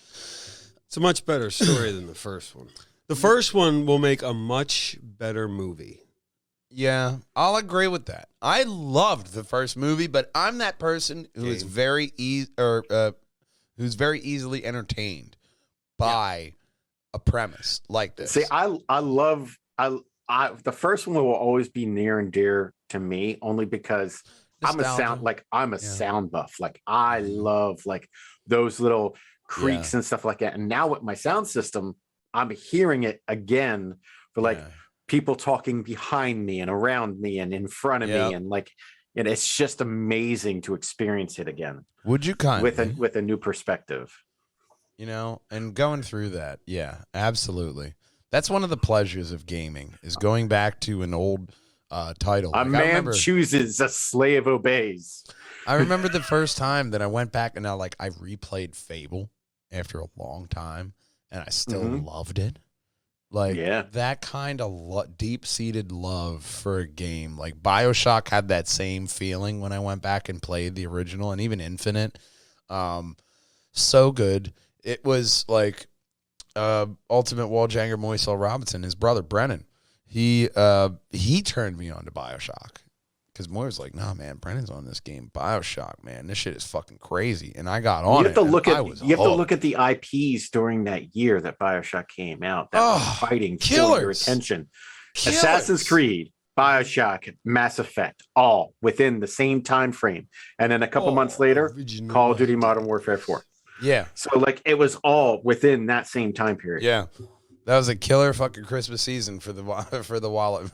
Speaker 3: It's a much better story than the first one. The first one will make a much better movie.
Speaker 2: Yeah, I'll agree with that. I loved the first movie, but I'm that person who is very who's very easily entertained by a premise like this.
Speaker 4: See, I love the first one will always be near and dear to me only because
Speaker 2: Nostalgia.
Speaker 4: I'm a sound buff. Like I love like those little creaks and stuff like that. And now with my sound system, I'm hearing it again for like people talking behind me and around me and in front of me, and like it's just amazing to experience it again.
Speaker 2: Would you kindly
Speaker 4: with a new perspective?
Speaker 2: And going through that, absolutely. That's one of the pleasures of gaming is going back to an old title.
Speaker 4: A man chooses, a slave obeys.
Speaker 2: I remember the first time that I went back and I replayed Fable after a long time, and I still loved it. Like
Speaker 4: Yeah.
Speaker 2: that kind of deep-seated love for a game. Like Bioshock had that same feeling when I went back and played the original and even Infinite. So good. It was like Ultimate Walljanger Moisel Robinson, his brother Brennan. He turned me on to Bioshock. Because Moy was like, nah, man, Brennan's on this game. Bioshock, man. This shit is fucking crazy. And I got on
Speaker 4: You have to
Speaker 2: it.
Speaker 4: look
Speaker 2: and
Speaker 4: at
Speaker 2: I was
Speaker 4: you have to
Speaker 2: hooked.
Speaker 4: look at the IPs during that year that Bioshock came out that were fighting for your
Speaker 2: killers.
Speaker 4: attention.
Speaker 2: Killers.
Speaker 4: Assassin's Creed, Bioshock, Mass Effect, all within the same time frame. And then a couple months later,
Speaker 3: original
Speaker 4: Call of Duty
Speaker 3: idea.
Speaker 4: Modern Warfare 4.
Speaker 2: Yeah.
Speaker 4: So like it was all within that same time period.
Speaker 2: Yeah. That was a killer fucking Christmas season for the wallet.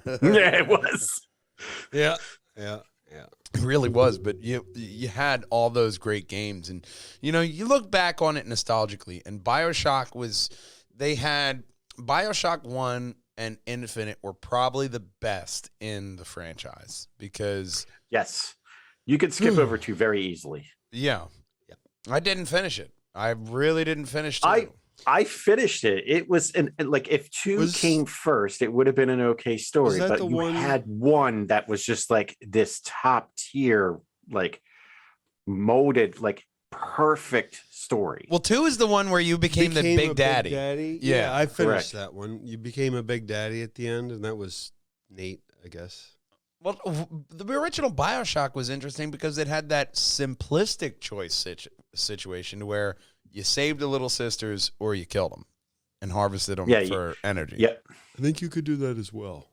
Speaker 4: Yeah, it was.
Speaker 3: Yeah.
Speaker 2: It really was, but you had all those great games, and you look back on it nostalgically, and they had Bioshock 1 and Infinite were probably the best in the franchise because
Speaker 4: Yes. You could skip over 2 very easily.
Speaker 2: yeah. I didn't finish it. I really didn't finish 2.
Speaker 4: I finished it. It was like if 2 came first, it would have been an okay story.
Speaker 3: that
Speaker 4: But
Speaker 3: the
Speaker 4: you
Speaker 3: one-
Speaker 4: had one that was just like this top tier, like molded, like perfect story.
Speaker 2: Well, 2 is the one where you became the
Speaker 3: a
Speaker 2: big daddy.
Speaker 3: Yeah, I
Speaker 4: Correct.
Speaker 3: finished that one. You became a big daddy at the end, and that was neat, I guess.
Speaker 2: Well, the original Bioshock was interesting because it had that simplistic choice situation where you saved the little sisters or you killed them and harvested them for energy.
Speaker 4: Yeah.
Speaker 3: I think you could do that as well.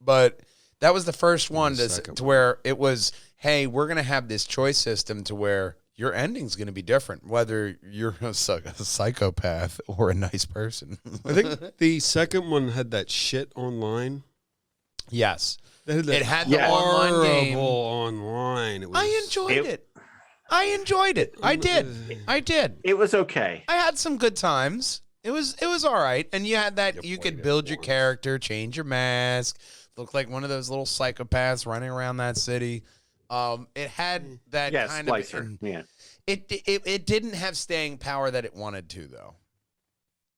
Speaker 2: But that was the first one
Speaker 3: The
Speaker 2: to
Speaker 3: second
Speaker 2: where it was, hey, we're going to have this choice system to where your ending's going to be different, whether you're a psychopath or a nice person.
Speaker 3: I think the second one had that shit online.
Speaker 2: Yes.
Speaker 3: It
Speaker 2: had the online game.
Speaker 3: horrible online. It was,
Speaker 2: I enjoyed it. I enjoyed it. I did. I did.
Speaker 4: It was okay.
Speaker 2: I had some good times. It was all right. And you had that you could build your character, change your mask, look like one of those little psychopaths running around that city. It had that kind
Speaker 4: Splicer.
Speaker 2: of
Speaker 4: Yeah.
Speaker 2: It didn't have staying power that it wanted to though.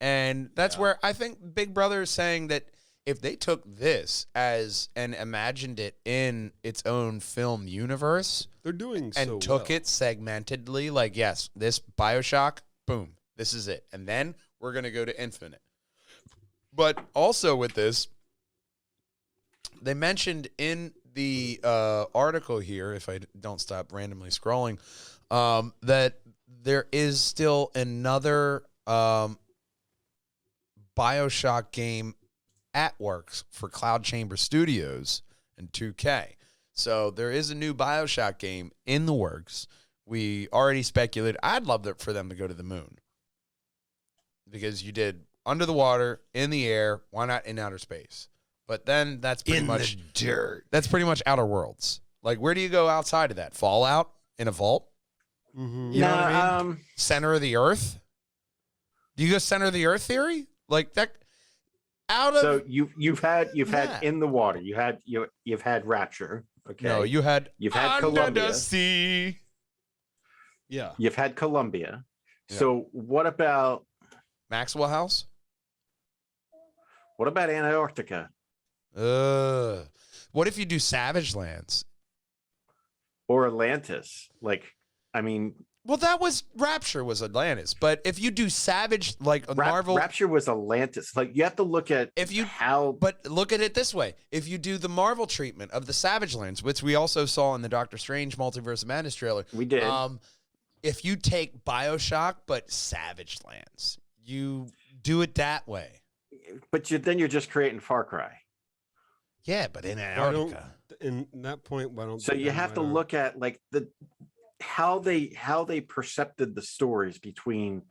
Speaker 2: And that's where I think Big Brother is saying that if they took this and imagined it in its own film universe,
Speaker 3: they're doing
Speaker 2: and took it segmentedly, like, yes, this Bioshock, boom, this is it. And then we're going to go to Infinite. But also with this, they mentioned in the article here, if I don't stop randomly scrolling, that there is still another Bioshock game at works for Cloud Chamber Studios and 2K. So there is a new Bioshock game in the works. We already speculated. I'd love for them to go to the moon because you did under the water, in the air. Why not in outer space? But then that's pretty much
Speaker 3: the dirt.
Speaker 2: That's pretty much Outer Worlds. Like, where do you go outside of that? Fallout in a vault?
Speaker 3: Mm-hmm.
Speaker 2: You know what I mean? Center of the Earth. Do you go center of the Earth theory? Like that?
Speaker 4: So you've had in the water. You've had Rapture. Okay.
Speaker 2: No, you've had
Speaker 4: Under
Speaker 2: Columbia.
Speaker 4: the
Speaker 2: Sea.
Speaker 3: Yeah.
Speaker 4: You've had Columbia.
Speaker 2: Yeah.
Speaker 4: So what about
Speaker 2: Maxwell House.
Speaker 4: Antarctica
Speaker 2: What if you do Savage Lands?
Speaker 4: or Atlantis?
Speaker 2: Well, that was Rapture was Atlantis, but if you do Savage Marvel,
Speaker 4: Rapture was Atlantis. Like you have to look at
Speaker 2: But look at it this way: if you do the Marvel treatment of the Savage Lands, which we also saw in the Doctor Strange Multiverse of Madness trailer,
Speaker 4: we did.
Speaker 2: If you take Bioshock but Savage Lands, you do it that way.
Speaker 4: But then you're just creating Far Cry.
Speaker 2: Yeah, but in Antarctica.
Speaker 3: In that point, why don't?
Speaker 4: So you have to look at like how they percepted the stories between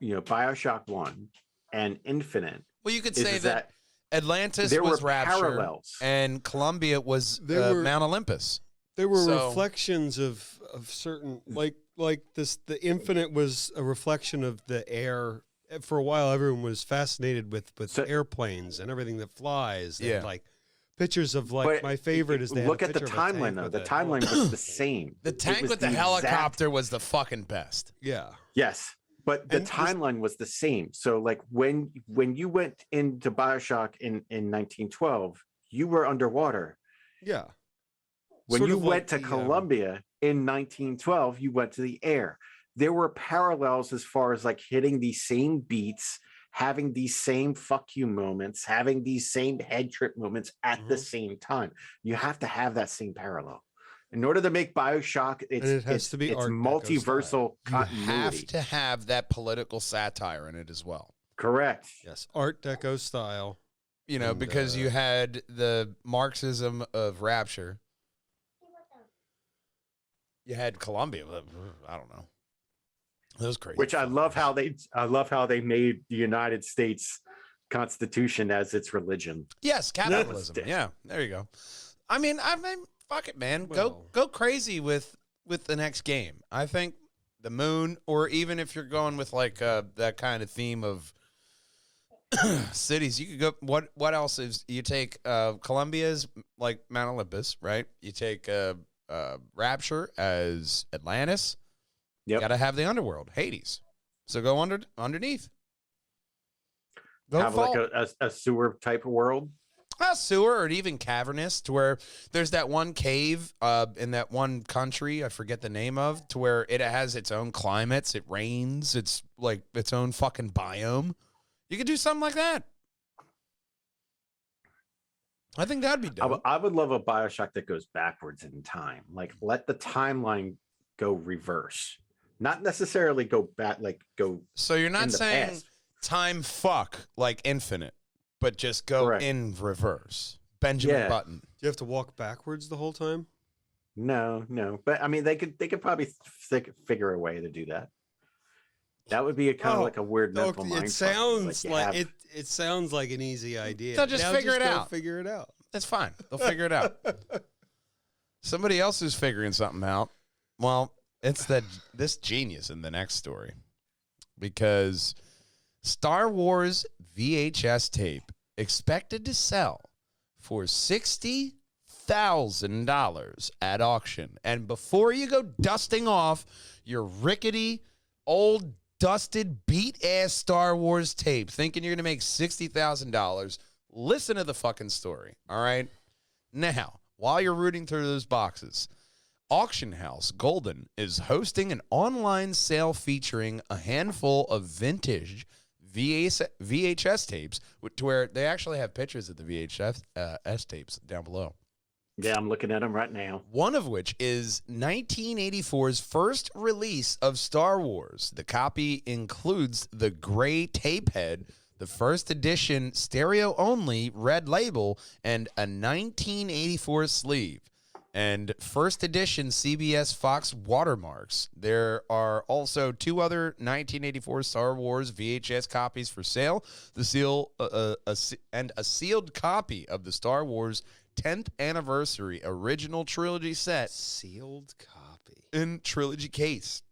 Speaker 4: Bioshock 1 and Infinite.
Speaker 2: Well, you could say that Atlantis was Rapture
Speaker 4: parallels.
Speaker 2: and Columbia was Mount Olympus.
Speaker 3: There were reflections of certain like this. The Infinite was a reflection of the air. For a while, everyone was fascinated with airplanes and everything that flies. And like pictures of
Speaker 4: But
Speaker 3: my favorite is they
Speaker 4: look
Speaker 3: had
Speaker 4: at
Speaker 3: a
Speaker 4: the
Speaker 3: picture of a
Speaker 4: timeline
Speaker 3: tank
Speaker 4: though.
Speaker 3: with
Speaker 4: The
Speaker 3: a
Speaker 4: timeline was the same.
Speaker 2: The tank with the helicopter was the fucking best.
Speaker 3: Yeah.
Speaker 4: Yes, but the
Speaker 3: And this-
Speaker 4: timeline was the same. So like when you went into Bioshock in 1912, you were underwater.
Speaker 3: Yeah.
Speaker 4: When
Speaker 3: Sort
Speaker 4: you
Speaker 3: of
Speaker 4: went
Speaker 3: like
Speaker 4: to
Speaker 3: the,
Speaker 4: Columbia in 1912, you went to the air. There were parallels as far as like hitting these same beats, having these same fuck you moments, having these same head trip moments at the
Speaker 3: Mhm.
Speaker 4: same time. You have to have that same parallel. In order to make Bioshock,
Speaker 3: it has to be
Speaker 4: it's
Speaker 3: Art Deco
Speaker 4: multiversal
Speaker 3: style.
Speaker 2: You have
Speaker 4: continuity.
Speaker 2: to have that political satire in it as well.
Speaker 4: Correct.
Speaker 3: Yes, Art Deco style.
Speaker 2: You know,
Speaker 3: And,
Speaker 2: because you had the Marxism of Rapture. You had Columbia. I don't know. That was crazy.
Speaker 4: Which I love how they made the United States Constitution as its religion.
Speaker 2: Yes, capitalism. Yeah, there you go. I mean, fuck it, man.
Speaker 3: Well-
Speaker 2: Go crazy with the next game. I think the moon, or even if you're going with like that kind of theme of cities, you could go. What else is you take? Columbia's like Mount Olympus, right? You take Rapture as Atlantis.
Speaker 4: Yep.
Speaker 2: You got to have the underworld, Hades. So go underneath. Go
Speaker 4: Have
Speaker 2: fall.
Speaker 4: like a sewer type of world.
Speaker 2: Sewer, or even cavernous, to where there's that one cave in that one country, I forget the name of, to where it has its own climates. It rains. It's like its own fucking biome. You could do something like that. I think that'd be dope.
Speaker 4: I would love a Bioshock that goes backwards in time. Like let the timeline go reverse. Not necessarily go back, like go.
Speaker 2: So you're
Speaker 4: in
Speaker 2: not
Speaker 4: the
Speaker 2: saying
Speaker 4: past.
Speaker 2: time fuck like Infinite, but just go
Speaker 4: Correct.
Speaker 2: in reverse. Benjamin
Speaker 4: Yeah.
Speaker 2: Button.
Speaker 3: Do you have to walk backwards the whole time?
Speaker 4: No, but I mean they could probably figure a way to do that. That would be a kind of like a weird mental mind.
Speaker 3: It
Speaker 4: fuck.
Speaker 3: sounds
Speaker 4: you
Speaker 3: like
Speaker 4: have-
Speaker 3: it sounds like an easy idea.
Speaker 2: So just
Speaker 3: Now
Speaker 2: figure it
Speaker 3: go
Speaker 2: out.
Speaker 3: Figure it out.
Speaker 2: That's fine. They'll figure it out. Somebody else who's figuring something out. Well, it's this genius in the next story, because Star Wars VHS tape expected to sell for $60,000 at auction. And before you go dusting off your rickety, old, dusted, beat-ass Star Wars tape thinking you're going to make $60,000, listen to the fucking story, all right? Now, while you're rooting through those boxes, Auction House Golden is hosting an online sale featuring a handful of vintage VHS tapes, to where they actually have pictures of the VHS tapes down below.
Speaker 4: Yeah, I'm looking at them right now.
Speaker 2: One of which is 1984's first release of Star Wars. The copy includes the gray tape head, the first edition stereo-only red label, and a 1984 sleeve, and first edition CBS Fox watermarks. There are also two other 1984 Star Wars VHS copies for sale. And a sealed copy of the Star Wars 10th anniversary original trilogy set
Speaker 3: Sealed copy.
Speaker 2: in trilogy case,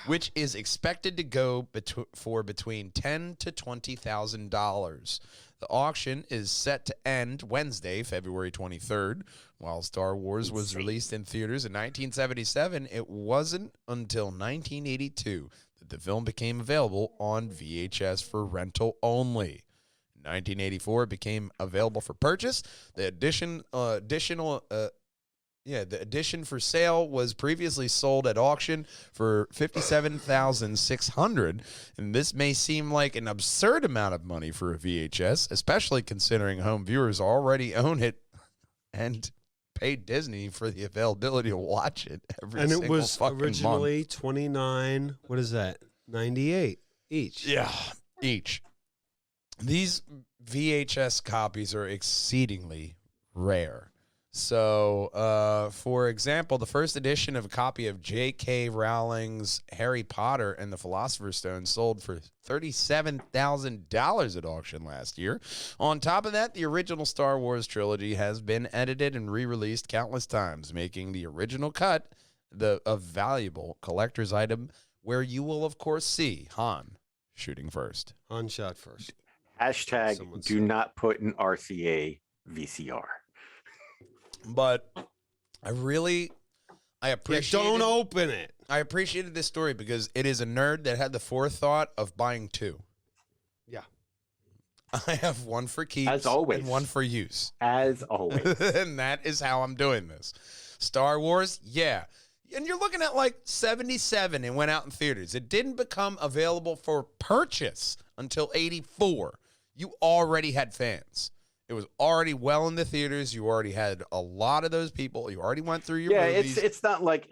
Speaker 2: which is expected to go for between $10,000 to $20,000. The auction is set to end Wednesday, February 23rd. While Star Wars was released in theaters in 1977, it wasn't until 1982 that the film became available on VHS for rental only. In 1984, it became available for purchase. The edition for sale was previously sold at auction for $57,600, and this may seem like an absurd amount of money for a VHS, especially considering home viewers already own it and pay Disney for the availability to watch it every
Speaker 3: And
Speaker 2: single
Speaker 3: it was
Speaker 2: fucking month.
Speaker 3: originally 29. What is that? 98 each.
Speaker 2: Yeah, each. These VHS copies are exceedingly rare. So, for example, the first edition of a copy of J.K. Rowling's Harry Potter and the Philosopher's Stone sold for $37,000 at auction last year. On top of that, the original Star Wars trilogy has been edited and re-released countless times, making the original cut a valuable collector's item, where you will, of course, see Han shooting first.
Speaker 3: Han shot first.
Speaker 4: Hashtag
Speaker 3: Someone
Speaker 4: do
Speaker 3: said.
Speaker 4: not put an RCA VCR.
Speaker 2: But I appreciate
Speaker 3: Don't open it.
Speaker 2: I appreciated this story because it is a nerd that had the forethought of buying 2.
Speaker 3: Yeah.
Speaker 2: I have one for keeps
Speaker 4: As always.
Speaker 2: and one for use.
Speaker 4: As always.
Speaker 2: And that is how I'm doing this. Star Wars, yeah. And you're looking at like 77 and went out in theaters. It didn't become available for purchase until 84. You already had fans. It was already well in the theaters. You already had a lot of those people. You already went through your movies.
Speaker 4: it's not like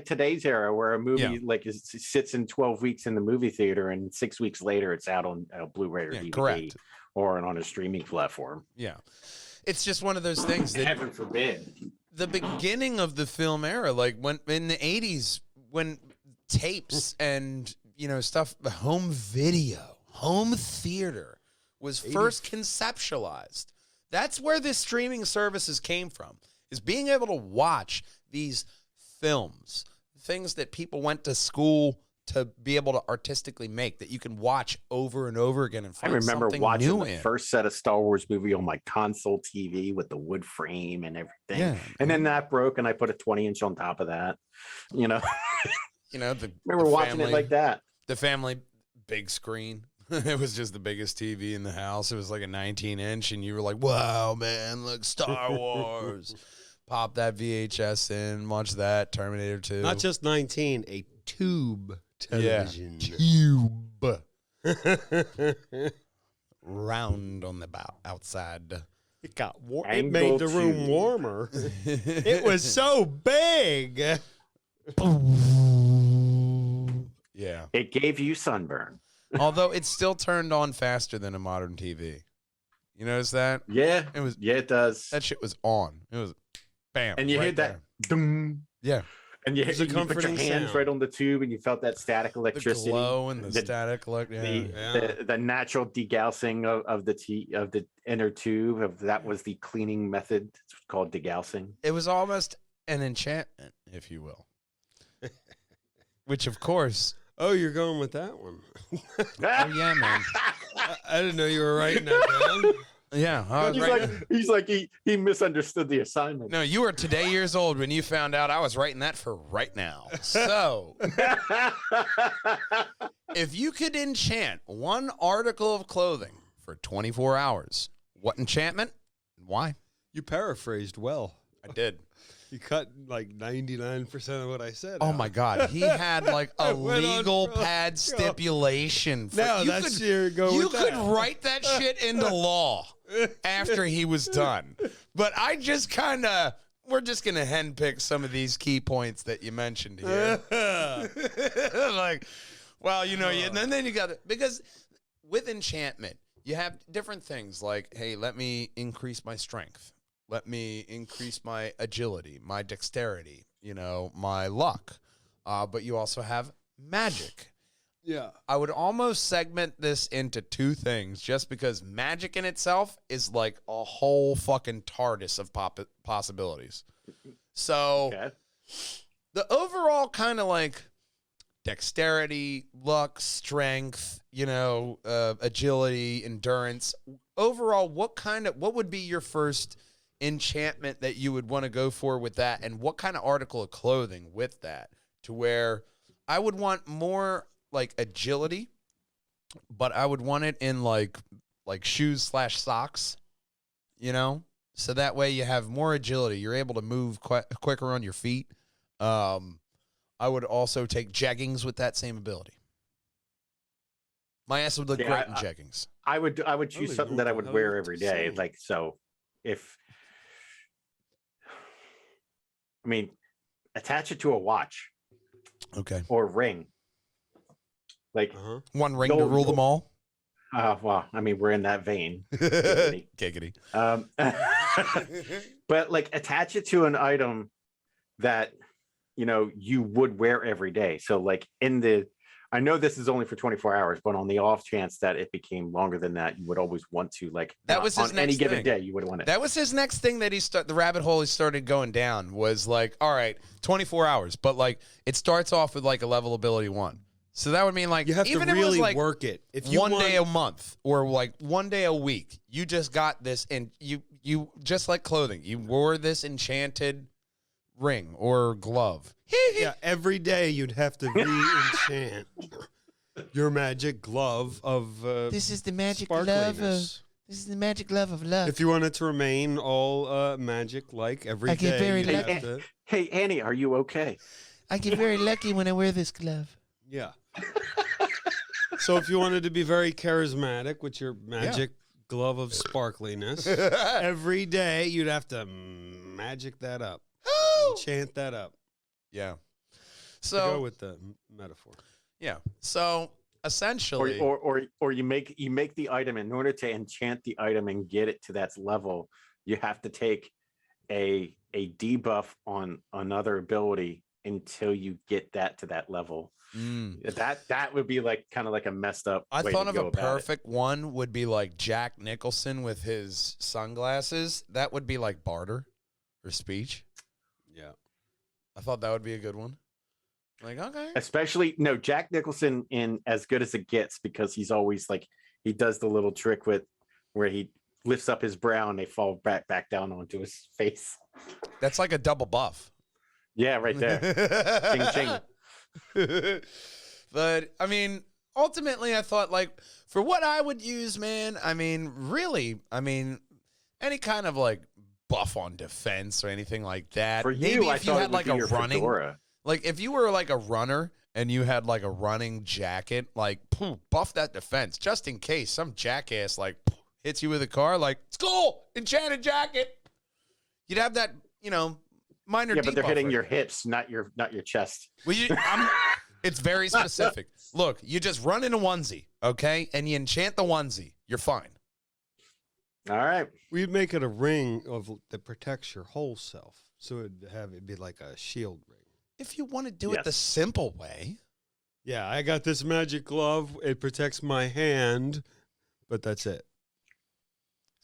Speaker 4: today's era where a movie sits in 12 weeks in the movie theater and 6 weeks later it's out on Blu-ray or DVD
Speaker 2: correct.
Speaker 4: or on a streaming platform.
Speaker 2: Yeah. It's just one of those things that
Speaker 4: Heaven forbid.
Speaker 2: the beginning of the film era, like when in the 80s, when tapes and, stuff, home video, home theater was first conceptualized. That's where the streaming services came from, is being able to watch these films, things that people went to school to be able to artistically make, that you can watch over and over again and
Speaker 4: I
Speaker 2: find
Speaker 4: remember
Speaker 2: something
Speaker 4: watching
Speaker 2: new
Speaker 4: the
Speaker 2: in.
Speaker 4: first set of Star Wars movie on my console TV with the wood frame and everything.
Speaker 2: Yeah.
Speaker 4: And then that broke and I put a 20-inch on top of that.
Speaker 2: Remember
Speaker 4: Watching it like that.
Speaker 2: The family big screen. It was just the biggest TV in the house. It was like a 19-inch, and you were like, wow, man, look, Star Wars. Pop that VHS in, watch that, Terminator 2.
Speaker 3: Not just 19, a tube television.
Speaker 2: Tube. Round on the outside.
Speaker 3: It got warm. It
Speaker 4: Angle
Speaker 3: made the room
Speaker 4: tube.
Speaker 3: warmer. It was so big.
Speaker 2: Yeah.
Speaker 4: It gave you sunburn.
Speaker 2: Although it still turned on faster than a modern TV. You notice that?
Speaker 4: Yeah.
Speaker 2: It
Speaker 4: does.
Speaker 2: That shit was on. It was bam.
Speaker 4: And you
Speaker 2: right
Speaker 4: heard that.
Speaker 2: there.
Speaker 4: Dum,
Speaker 2: Yeah.
Speaker 4: and you
Speaker 3: It was a
Speaker 4: put your
Speaker 3: comforting
Speaker 4: hands
Speaker 3: sound.
Speaker 4: right on the tube and you felt that static
Speaker 2: The
Speaker 4: electricity.
Speaker 2: glow and the
Speaker 4: the-
Speaker 2: static.
Speaker 4: The natural degaussing of the inner tube. That was the cleaning method. It's called degaussing.
Speaker 2: It was almost an enchantment, if you will. Which, of course,
Speaker 3: Oh, you're going with that one.
Speaker 2: oh yeah, man.
Speaker 3: I didn't know you were writing that down.
Speaker 2: Yeah. I was
Speaker 4: He's like he misunderstood the assignment.
Speaker 2: No, you were today years old when you found out I was writing that for right now. So, if you could enchant one article of clothing for 24 hours, what enchantment and why?
Speaker 3: You paraphrased well.
Speaker 2: I did.
Speaker 3: You cut like 99% of what I said.
Speaker 2: Oh
Speaker 3: out.
Speaker 2: my God. He had like a
Speaker 3: I went on
Speaker 2: legal
Speaker 3: for-
Speaker 2: pad stipulation. For,
Speaker 3: No,
Speaker 2: you
Speaker 3: that's
Speaker 2: could,
Speaker 3: your go
Speaker 2: You
Speaker 3: with
Speaker 2: could
Speaker 3: that.
Speaker 2: write that shit into law after he was done. But I just we're just going to handpick some of these key points that you mentioned here. Like, well, and then you got it. Because with enchantment, you have different things like, hey, let me increase my strength. Let me increase my agility, my dexterity, my luck. But you also have magic.
Speaker 3: Yeah.
Speaker 2: I would almost segment this into 2 things just because magic in itself is like a whole fucking TARDIS of possibilities. So
Speaker 4: Okay.
Speaker 2: the overall kind of like dexterity, luck, strength, agility, endurance. Overall, what would be your first enchantment that you would want to go for with that, and what kind of article of clothing with that, to where I would want more like agility, but I would want it in like shoes/socks, so that way you have more agility. You're able to move quicker on your feet. I would also take jeggings with that same ability. My ass would look great in jeggings.
Speaker 4: I would choose
Speaker 3: Really
Speaker 4: something that I would
Speaker 3: know
Speaker 4: wear
Speaker 3: what
Speaker 4: every
Speaker 3: to
Speaker 4: day.
Speaker 3: say.
Speaker 4: Like, so if attach it to a watch
Speaker 2: Okay.
Speaker 4: or ring. Like,
Speaker 3: Uh-huh.
Speaker 2: One ring to
Speaker 4: Gold-
Speaker 2: rule them all.
Speaker 4: well, we're in that vein. Giggity.
Speaker 2: Giggity.
Speaker 4: But like attach it to an item that you would wear every day. So like I know this is only for 24 hours, but on the off chance that it became longer than that, you would always want to
Speaker 2: That was his
Speaker 4: on any
Speaker 2: next
Speaker 4: given
Speaker 2: thing.
Speaker 4: day you would want it.
Speaker 2: That was his next thing that the rabbit hole he started going down was like, all right, 24 hours, but like it starts off with like a level ability 1. So that would mean like
Speaker 3: You have
Speaker 2: even
Speaker 3: to
Speaker 2: if it was
Speaker 3: really
Speaker 2: like
Speaker 3: work it. If you
Speaker 2: one
Speaker 3: want,
Speaker 2: day a month or like one day a week, you just got this, and you just like clothing, you wore this enchanted ring or glove.
Speaker 3: Yeah, every day you'd have to re-enchant your magic glove of
Speaker 2: This is the magic
Speaker 3: sparkliness.
Speaker 2: This is the magic glove of love.
Speaker 3: If you want it to remain all magic-like every day,
Speaker 2: I get very
Speaker 3: you'd
Speaker 2: lucky.
Speaker 3: have to.
Speaker 4: Hey, Annie, are you okay?
Speaker 2: I get very lucky when I wear this glove.
Speaker 3: Yeah. So if you wanted to be very charismatic with your magic glove of sparkliness, every day you'd have to magic that up, enchant that up.
Speaker 2: Yeah.
Speaker 3: To
Speaker 2: So
Speaker 3: go with the metaphor.
Speaker 2: yeah. So essentially,
Speaker 4: Or you make the item in order to enchant the item and get it to that level. You have to take a debuff on another ability until you get that to that level. That would be like kind of like a messed up.
Speaker 2: I
Speaker 4: way
Speaker 2: thought
Speaker 4: to
Speaker 2: of
Speaker 4: go
Speaker 2: a
Speaker 4: about it.
Speaker 2: perfect one would be like Jack Nicholson with his sunglasses. That would be like barter or speech.
Speaker 3: Yeah.
Speaker 2: I thought that would be a good one. Like, okay.
Speaker 4: Especially Jack Nicholson in As Good as It Gets, because he's always like he does the little trick with where he lifts up his brow and they fall back down onto his face.
Speaker 2: That's like a double buff.
Speaker 4: Yeah, right there. Ching ching.
Speaker 2: But I mean, ultimately I thought like for what I would use, man, I mean, really, any kind of like buff on defense or anything like that.
Speaker 4: For
Speaker 2: Maybe
Speaker 4: you, I
Speaker 2: if you
Speaker 4: thought it
Speaker 2: had
Speaker 4: would
Speaker 2: like
Speaker 4: be
Speaker 2: a
Speaker 4: your
Speaker 2: running
Speaker 4: fedora.
Speaker 2: like if you were like a runner and you had like a running jacket, like buff that defense just in case some jackass like hits you with a car, like skull, enchanted jacket. You'd have that, minor.
Speaker 4: Yeah, but they're
Speaker 2: debuff
Speaker 4: hitting
Speaker 2: right
Speaker 4: your
Speaker 2: there.
Speaker 4: hips, not your chest.
Speaker 2: Well, it's very specific. Look, you just run in a onesie, okay, and you enchant the onesie. You're fine.
Speaker 4: All right.
Speaker 3: We'd make it a ring that protects your whole self. So it'd be like a shield ring.
Speaker 2: If you want to do it the
Speaker 4: Yes.
Speaker 2: simple way,
Speaker 3: Yeah, I got this magic glove. It protects my hand, but that's it.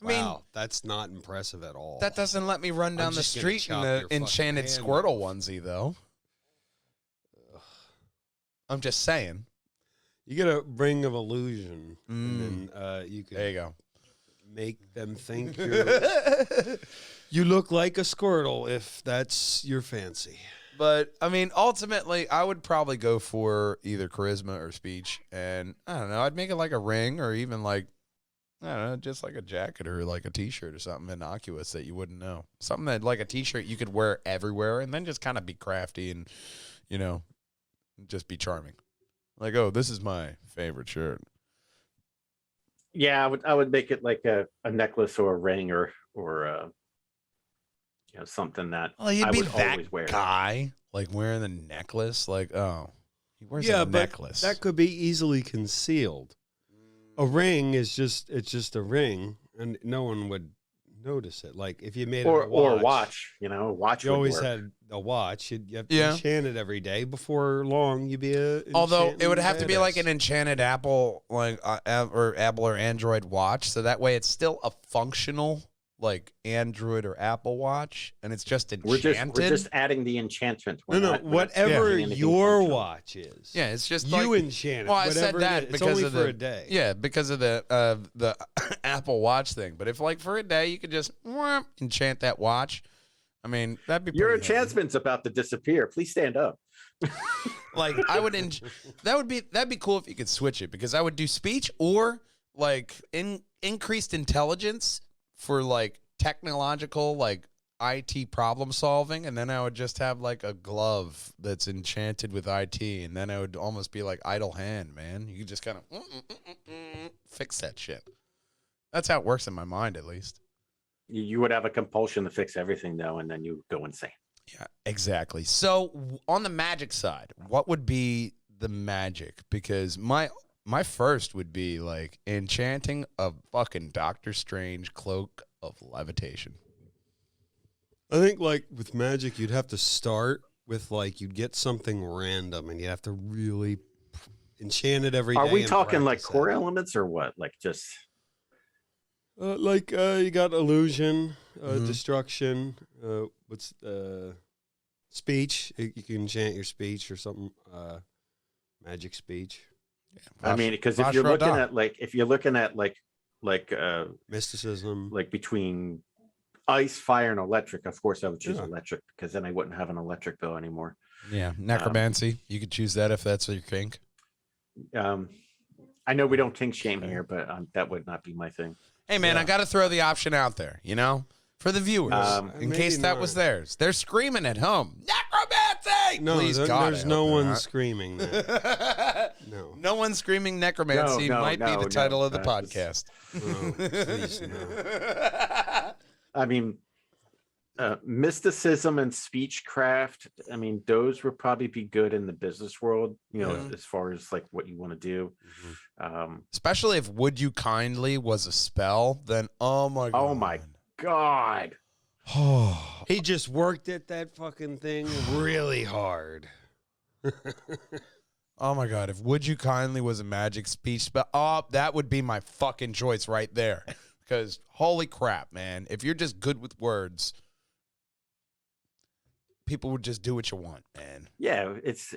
Speaker 2: I mean,
Speaker 3: Wow, that's not impressive at all.
Speaker 2: that doesn't let me run down the
Speaker 3: just gonna
Speaker 2: street in
Speaker 3: chop
Speaker 2: the
Speaker 3: your fucking
Speaker 2: enchanted
Speaker 3: hand
Speaker 2: Squirtle
Speaker 3: off.
Speaker 2: onesie, though. I'm just saying.
Speaker 3: You get a ring of illusion,
Speaker 2: Mm.
Speaker 3: and then you can
Speaker 2: There you go.
Speaker 3: make them think you look like a Squirtle if that's your fancy.
Speaker 2: But, I mean, ultimately, I would probably go for either charisma or speech. And, I don't know, I'd make it like a ring or even like, I don't know, just like a jacket or like a T-shirt or something innocuous that you wouldn't know. Something that, like a T-shirt you could wear everywhere and then just kind of be crafty and, just be charming. Like, oh, this is my favorite shirt.
Speaker 4: Yeah, I would make it like a necklace or a ring or something that
Speaker 2: Well, you'd
Speaker 4: I
Speaker 2: be
Speaker 4: would
Speaker 2: that
Speaker 4: always wear.
Speaker 2: guy, like wearing the necklace. Like, oh, he wears
Speaker 3: Yeah,
Speaker 2: a
Speaker 3: but
Speaker 2: necklace.
Speaker 3: that could be easily concealed. A ring is just a ring, and no one would notice it. Like if you made it a
Speaker 4: Or
Speaker 3: watch,
Speaker 4: watch.
Speaker 3: you
Speaker 4: would
Speaker 3: always
Speaker 4: work.
Speaker 3: had a watch. You have to
Speaker 2: Yeah.
Speaker 3: enchant it every day. Before long, you'd be a.
Speaker 2: Although it would have to be like
Speaker 3: badass.
Speaker 2: an enchanted Apple, or Apple or Android watch, so that way it's still a functional like Android or Apple watch, and it's just enchanted.
Speaker 4: We're just adding the enchantment.
Speaker 3: No, no. Whatever
Speaker 4: anything
Speaker 3: your
Speaker 4: functional.
Speaker 3: watch is.
Speaker 2: yeah, it's just
Speaker 3: You
Speaker 2: like,
Speaker 3: enchant it.
Speaker 2: well, I said
Speaker 3: whatever
Speaker 2: that
Speaker 3: it is.
Speaker 2: because
Speaker 3: it's only
Speaker 2: of
Speaker 3: for
Speaker 2: the
Speaker 3: a day.
Speaker 2: Yeah, because of the Apple Watch thing. But if like for a day you could just enchant that watch, I mean that'd be
Speaker 4: Your
Speaker 2: pretty handy.
Speaker 4: enchantment's about to disappear. Please stand up.
Speaker 2: Like I would, that'd be cool if you could switch it because I would do speech or like increased intelligence for like technological like IT problem solving, and then I would just have like a glove that's enchanted with IT, and then I would almost be like idle hand, man. You could just kind of fix that shit. That's how it works in my mind, at least.
Speaker 4: You would have a compulsion to fix everything though, and then you go insane.
Speaker 2: Yeah, exactly. So on the magic side, what would be the magic? Because my first would be like enchanting a fucking Doctor Strange cloak of levitation.
Speaker 3: I think like with magic, you'd have to start with like you'd get something random, and you'd have to really enchant it every day.
Speaker 4: Are we
Speaker 3: and
Speaker 4: talking like
Speaker 3: practice
Speaker 4: core
Speaker 3: it.
Speaker 4: elements or what? Like just
Speaker 3: You got illusion,
Speaker 2: Mhm.
Speaker 3: destruction. What's speech? You can enchant your speech or something. Magic speech,
Speaker 4: I mean, because if
Speaker 2: Vash
Speaker 4: you're looking
Speaker 2: Rodin.
Speaker 4: at like
Speaker 3: mysticism.
Speaker 4: like between ice, fire, and electric, of course I would choose
Speaker 3: Yeah.
Speaker 4: electric because then I wouldn't have an electric bill anymore.
Speaker 2: Yeah, necromancy. You could choose that if that's your kink.
Speaker 4: I know we don't kink shame here, but that would not be my thing.
Speaker 2: Hey, man, I got to throw the option out there, you know, for the viewers, in
Speaker 3: maybe
Speaker 2: case that
Speaker 3: not.
Speaker 2: was theirs. They're screaming at home. Necromancy!
Speaker 3: No,
Speaker 2: Please, God,
Speaker 3: there's
Speaker 2: I
Speaker 3: no
Speaker 2: hope
Speaker 3: one
Speaker 2: they're
Speaker 3: screaming that.
Speaker 2: not.
Speaker 3: No.
Speaker 2: No one screaming necromancy might be the title of the podcast.
Speaker 3: No, please, no.
Speaker 4: I mean, mysticism and speechcraft. I mean, those would probably be good in the business world, you know, as far as like what you want to do.
Speaker 2: Especially if "Would You Kindly" was a spell, then oh my
Speaker 4: God.
Speaker 3: He just worked at that fucking thing really hard.
Speaker 2: Oh my God, if "Would You Kindly" was a magic speech spell, that would be my fucking choice right there. Because holy crap, man, if you're just good with words, people would just do what you want, man.
Speaker 4: Yeah, it's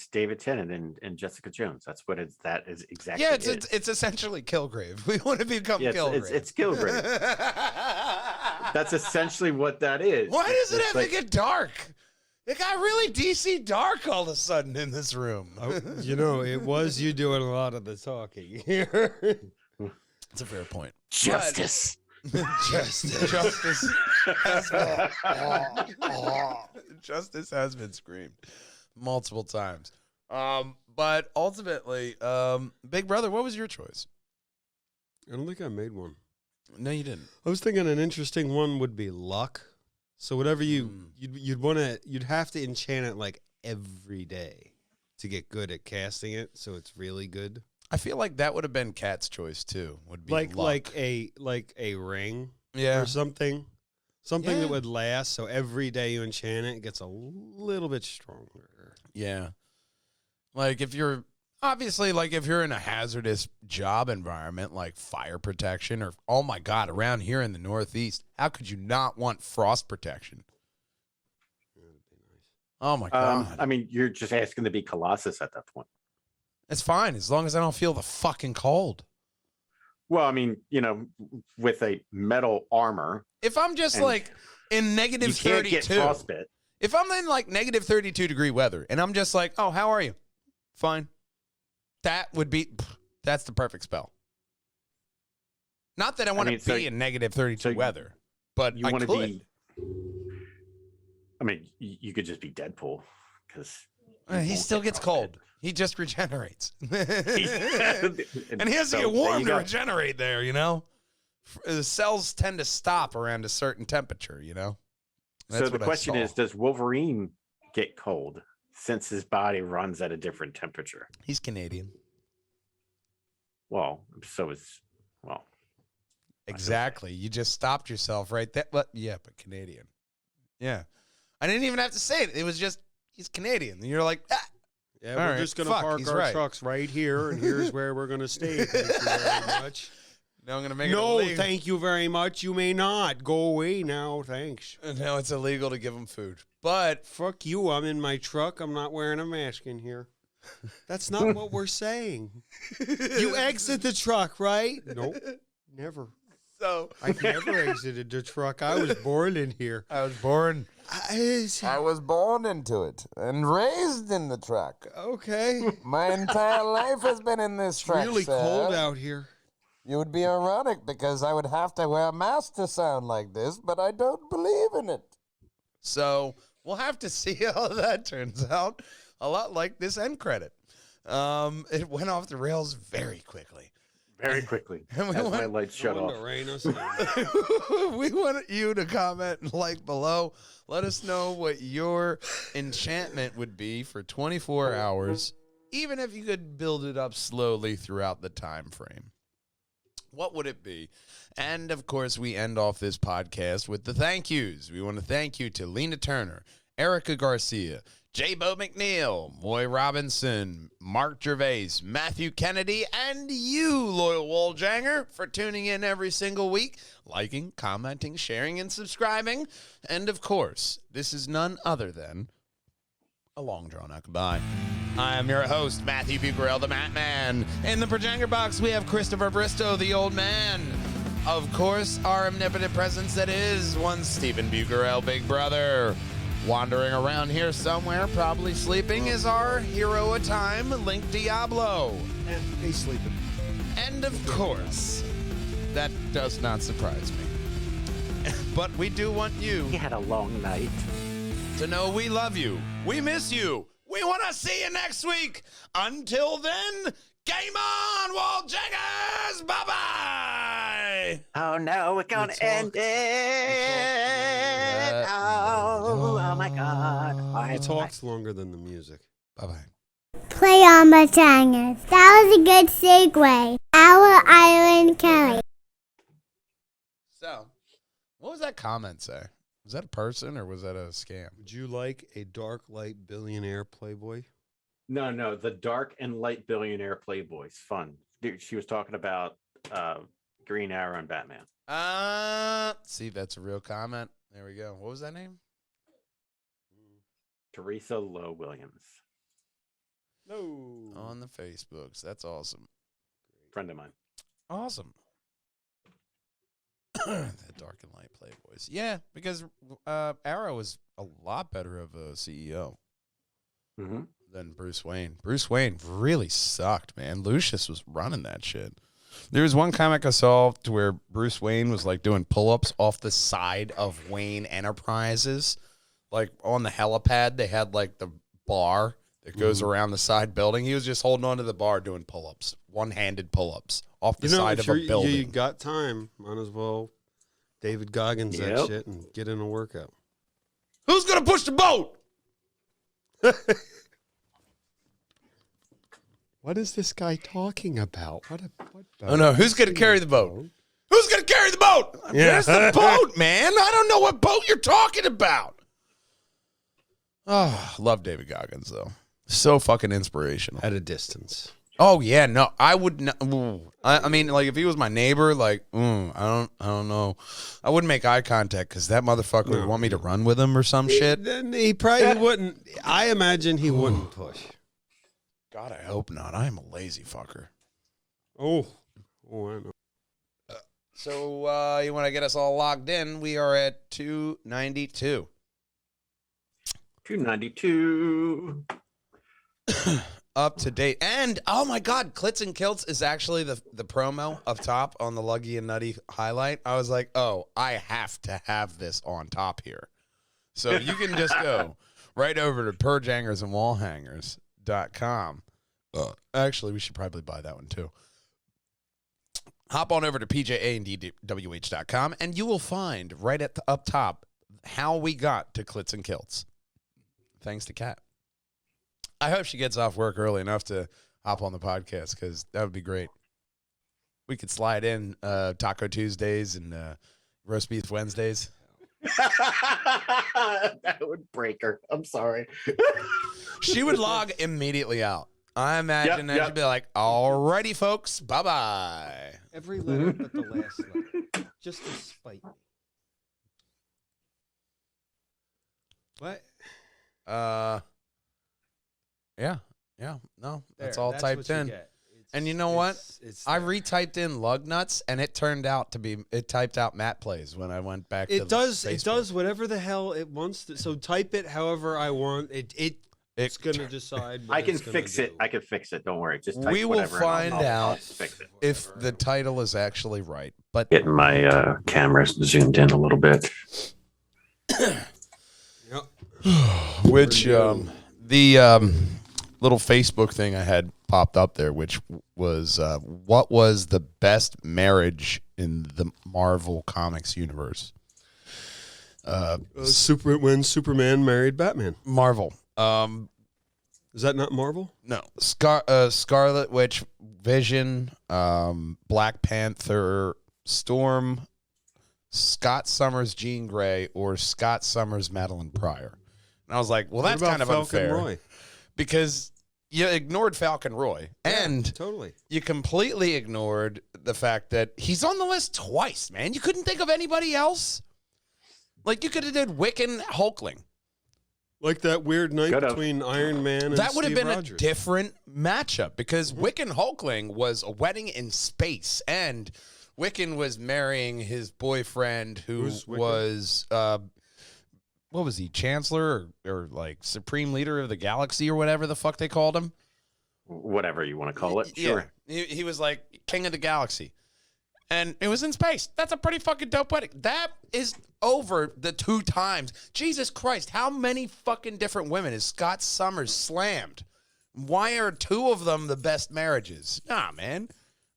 Speaker 4: David Tennant and Jessica Jones. That's what that is exactly.
Speaker 2: Yeah, it's essentially Kilgrave. We want to become Kilgrave.
Speaker 4: It's Kilgrave. That's essentially what that is.
Speaker 2: Why does it
Speaker 4: It's
Speaker 2: have
Speaker 4: like-
Speaker 2: to get dark? It got really DC dark all of a sudden in this room.
Speaker 3: You know, it was you doing a lot of the talking here.
Speaker 2: That's a fair point.
Speaker 4: Justice.
Speaker 2: Justice has been screamed multiple times. But ultimately, Big Brother, what was your choice?
Speaker 3: I don't think I made one.
Speaker 2: No, you didn't.
Speaker 3: I was thinking an interesting one would be luck. So whatever you'd have to enchant it like every day to get good at casting it. So it's really good.
Speaker 2: I feel like that would have been Kat's choice too. Would be luck.
Speaker 3: like a ring,
Speaker 2: yeah,
Speaker 3: or something
Speaker 2: Yeah.
Speaker 3: that would last. So every day you enchant it, it gets a little bit stronger.
Speaker 2: yeah. Like if you're in a hazardous job environment like fire protection or oh my God, around here in the Northeast, how could you not want frost protection? Oh my God.
Speaker 4: I mean, you're just asking to be Colossus at that point.
Speaker 2: It's fine as long as I don't feel the fucking cold.
Speaker 4: Well, I mean, you know, with a metal armor,
Speaker 2: If I'm just
Speaker 4: And
Speaker 2: like in negative
Speaker 4: you can't
Speaker 2: 32,
Speaker 4: get frostbite.
Speaker 2: if I'm in like negative 32 degree weather and I'm just like, oh, how are you? Fine. That's the perfect spell. Not that I want to
Speaker 4: so-
Speaker 2: be in negative 32
Speaker 4: so
Speaker 2: weather, but
Speaker 4: You
Speaker 2: I
Speaker 4: want to
Speaker 2: could.
Speaker 4: be. I mean, you could just be Deadpool because
Speaker 2: He still gets cold. He just regenerates. and he has to
Speaker 4: So,
Speaker 2: get
Speaker 4: there
Speaker 2: warm
Speaker 4: you
Speaker 2: to
Speaker 4: go.
Speaker 2: regenerate there, you know? The cells tend to stop around a certain temperature, you know?
Speaker 4: So the
Speaker 2: what I
Speaker 4: question
Speaker 2: saw.
Speaker 4: is, does Wolverine get cold since his body runs at a different temperature?
Speaker 2: He's Canadian.
Speaker 4: Well,
Speaker 2: Exactly. You just stopped yourself right there. But Canadian. Yeah. I didn't even have to say it. It was just, he's Canadian. And you're like, ah.
Speaker 3: Yeah,
Speaker 2: All
Speaker 3: we're
Speaker 2: right,
Speaker 3: just going to
Speaker 2: fuck,
Speaker 3: park
Speaker 2: he's
Speaker 3: our
Speaker 2: right.
Speaker 3: trucks right here, and here's where we're going to stay. Thank you very much.
Speaker 2: Now I'm going to make it
Speaker 3: No,
Speaker 2: illegal.
Speaker 3: thank you very much. You may not. Go away now. Thanks.
Speaker 2: Now it's illegal to give them food. But
Speaker 3: Fuck you. I'm in my truck. I'm not wearing a mask in here. That's not what we're saying. You exit the truck, right? Nope. Never.
Speaker 2: so
Speaker 3: I never exited the truck. I was born in here.
Speaker 2: I was born.
Speaker 6: I was born into it and raised in the truck.
Speaker 3: Okay.
Speaker 6: My entire life has been in this
Speaker 3: It's
Speaker 6: truck.
Speaker 3: really
Speaker 6: sir.
Speaker 3: cold out here.
Speaker 6: You would be ironic because I would have to wear a mask to sound like this, but I don't believe in it.
Speaker 2: So we'll have to see how that turns out. A lot like this end credit. It went off the rails very quickly.
Speaker 4: very quickly
Speaker 2: And we
Speaker 4: as my
Speaker 2: want-
Speaker 4: lights shut
Speaker 3: No
Speaker 4: off.
Speaker 3: wonder rain us.
Speaker 2: We want you to comment and like below. Let us know what your enchantment would be for 24 hours, even if you could build it up slowly throughout the time frame. What would it be? And of course, we end off this podcast with the thank yous. We want to thank you to Lena Turner, Erica Garcia, J. Bo McNeil, Moy Robinson, Mark Gervais, Matthew Kennedy, and you, loyal Walljanger, for tuning in every single week, liking, commenting, sharing, and subscribing. And of course, this is none other than a long drawn out goodbye. I am your host, Matthew Bucarell, the Mat Man. In the Projanger box, we have Christopher Bristow, the old man. Of course, our omnipotent presence that is one Stephen Bucarell, Big Brother. Wandering around here somewhere, probably sleeping, is our hero of time, Link Diablo.
Speaker 3: And he's sleeping.
Speaker 2: And of course, that does not surprise me. But we do want you
Speaker 4: He had a long night.
Speaker 2: to know we love you. We miss you. We want to see you next week. Until then, game on, Wall Jaggers. Bye-bye.
Speaker 4: Oh no, we're gonna end it. Oh my God.
Speaker 3: He talks longer than the music.
Speaker 2: Bye-bye.
Speaker 1: Play on my Changers. That was a good segue. Our Island Kelly.
Speaker 2: So, what was that comment say? Was that a person or was that a scam?
Speaker 3: Would you like a dark light billionaire playboy?
Speaker 4: No, the dark and light billionaire playboys. Fun. Dude, she was talking about Green Arrow and Batman.
Speaker 2: See, that's a real comment. There we go. What was that name?
Speaker 4: Teresa Lowe Williams.
Speaker 3: No.
Speaker 2: On the Facebooks. That's awesome.
Speaker 4: Friend of mine.
Speaker 2: Awesome. The dark and light playboys. Yeah, because Arrow is a lot better of a CEO
Speaker 4: Mm-hmm.
Speaker 2: than Bruce Wayne. Bruce Wayne really sucked, man. Lucius was running that shit. There was one comic I saw to where Bruce Wayne was like doing pull-ups off the side of Wayne Enterprises. Like on the helipad, they had like the bar that goes around the side building. He was just holding onto the bar doing pull-ups, one-handed pull-ups off the side of a building.
Speaker 3: You got time. Might as well David Goggins that shit and get in a workout.
Speaker 2: Who's going to push the boat?
Speaker 3: What is this guy talking about? What
Speaker 2: Oh, no. Who's going to carry the boat? Who's going to carry the boat?
Speaker 3: Yeah.
Speaker 2: Where's the boat, man? I don't know what boat you're talking about. Oh, love David Goggins, though. So fucking inspirational.
Speaker 3: At a distance.
Speaker 2: Oh, yeah. No, I would not. I mean, like, if he was my neighbor, like, I don't know. I wouldn't make eye contact because that motherfucker would want me to run with him or some shit.
Speaker 3: Then he probably wouldn't. I imagine he wouldn't push.
Speaker 2: God, I hope not. I am a lazy fucker.
Speaker 3: Oh, I know.
Speaker 2: So, you want to get us all logged in? We are at 292.
Speaker 4: 292.
Speaker 2: Up to date. And, oh my God, Clits and Kilts is actually the promo up top on the Luggy and Nutty highlight. I was like, oh, I have to have this on top here. So you can just go right over to purgehangers.com. Actually, we should probably buy that one too. Hop on over to pjandwh.com and you will find right at the up top how we got to Clits and Kilts. Thanks to Kat. I hope she gets off work early enough to hop on the podcast because that would be great. We could slide in Taco Tuesdays and roast beef Wednesdays.
Speaker 4: That would break her. I'm sorry.
Speaker 2: She would log immediately out. I imagine that she'd be like, alrighty, folks, bye-bye.
Speaker 3: Every letter but the last letter. Just to spite me. What?
Speaker 2: Yeah, no, that's
Speaker 3: There,
Speaker 2: all
Speaker 3: that's
Speaker 2: typed
Speaker 3: what you
Speaker 2: in.
Speaker 3: get.
Speaker 2: And you know what?
Speaker 3: It's
Speaker 2: I
Speaker 3: there.
Speaker 2: retyped in lug nuts, and it turned out to be, it typed out Matt Plays when I went back to
Speaker 3: It does.
Speaker 2: Facebook.
Speaker 3: It does whatever the hell it wants to. So type it however I want. It's gonna decide. What
Speaker 4: I can
Speaker 3: it's gonna
Speaker 4: fix it.
Speaker 3: do.
Speaker 4: I can fix it. Don't worry. Just type
Speaker 2: We will
Speaker 4: whatever and
Speaker 2: find
Speaker 4: I'll
Speaker 2: out
Speaker 4: fix it.
Speaker 2: if the title is actually right. But
Speaker 7: Getting my camera zoomed in a little bit.
Speaker 3: Yep.
Speaker 2: which the little Facebook thing I had popped up there, which was what was the best marriage in the Marvel Comics universe?
Speaker 3: When Superman married Batman.
Speaker 2: Marvel.
Speaker 3: Is that not Marvel?
Speaker 2: No. Scarlet Witch, Vision, Black Panther, Storm, Scott Summers, Jean Grey, or Scott Summers, Madeline Pryor. And I was like, well,
Speaker 3: What
Speaker 2: that's
Speaker 3: about
Speaker 2: kind of
Speaker 3: Falcon
Speaker 2: unfair.
Speaker 3: Roy?
Speaker 2: Because you ignored Falcon Roy. And
Speaker 3: Totally.
Speaker 2: you completely ignored the fact that he's on the list twice, man. You couldn't think of anybody else? Like, you could have did Wiccan Hulkling.
Speaker 3: Like that weird night
Speaker 4: Could've.
Speaker 3: between Iron Man and
Speaker 2: That would have
Speaker 3: Steve
Speaker 2: been
Speaker 3: Rogers.
Speaker 2: a different matchup because Wiccan Hulkling was a wedding in space. And Wiccan was marrying his boyfriend, who
Speaker 3: Who's Wiccan?
Speaker 2: was what was he, Chancellor or like Supreme Leader of the Galaxy or whatever the fuck they called him?
Speaker 4: Whatever you want to call it. Sure.
Speaker 2: Yeah. He was like King of the Galaxy. And it was in space. That's a pretty fucking dope wedding. That is over the 2 times. Jesus Christ, how many fucking different women has Scott Summers slammed? Why are 2 of them the best marriages? Nah, man.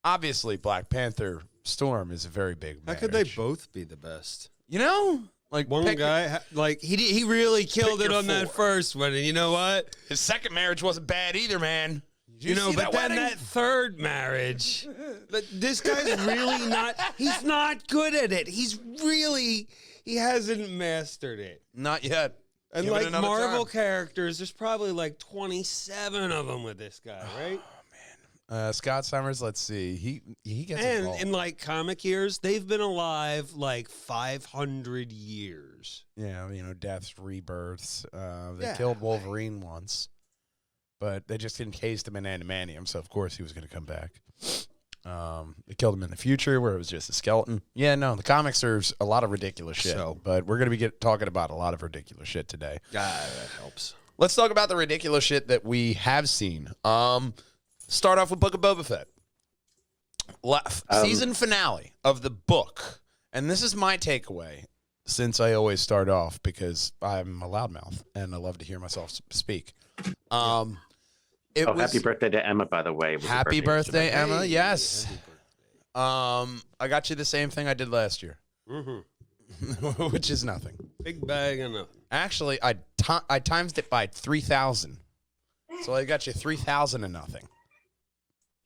Speaker 2: Obviously, Black Panther Storm is a very big
Speaker 3: How
Speaker 2: marriage.
Speaker 3: could they both be the best?
Speaker 2: You know? Like
Speaker 3: One
Speaker 2: pick-
Speaker 3: guy, he really killed
Speaker 2: pick
Speaker 3: it
Speaker 2: your
Speaker 3: on that
Speaker 2: 4.
Speaker 3: first one, and you know what?
Speaker 2: His second marriage wasn't bad either, man. Did
Speaker 3: You know,
Speaker 2: see
Speaker 3: but then
Speaker 2: wedding?
Speaker 3: that third marriage, but this guy's really not. He's not good at it. He hasn't mastered it.
Speaker 2: Not yet.
Speaker 3: And
Speaker 2: Give it
Speaker 3: like
Speaker 2: another
Speaker 3: Marvel
Speaker 2: time.
Speaker 3: characters, there's probably like 27 of them with this guy, right?
Speaker 2: Scott Summers, let's see. He gets
Speaker 3: And
Speaker 2: involved.
Speaker 3: in like comic years, they've been alive like 500 years.
Speaker 2: Yeah, you know, deaths, rebirths. They
Speaker 3: Yeah.
Speaker 2: killed Wolverine once, but they just encased him in adamantium, so of course he was going to come back. They killed him in the future where it was just a skeleton. Yeah, no, the comics are a lot of ridiculous shit,
Speaker 3: So-
Speaker 2: but we're going to be talking about a lot of ridiculous shit today.
Speaker 3: That helps.
Speaker 2: Let's talk about the ridiculous shit that we have seen. Start off with Book of Boba Fett. Season finale of the book. And this is my takeaway, since I always start off because I'm a loudmouth and I love to hear myself speak.
Speaker 4: Happy birthday to Emma, by the way. It was her
Speaker 2: Happy birthday,
Speaker 4: yesterday.
Speaker 2: Emma. Yes. I got you the same thing I did last year, which is nothing.
Speaker 3: Big bag of nothing.
Speaker 2: Actually, I times it by 3,000. So I got you 3,000 and nothing.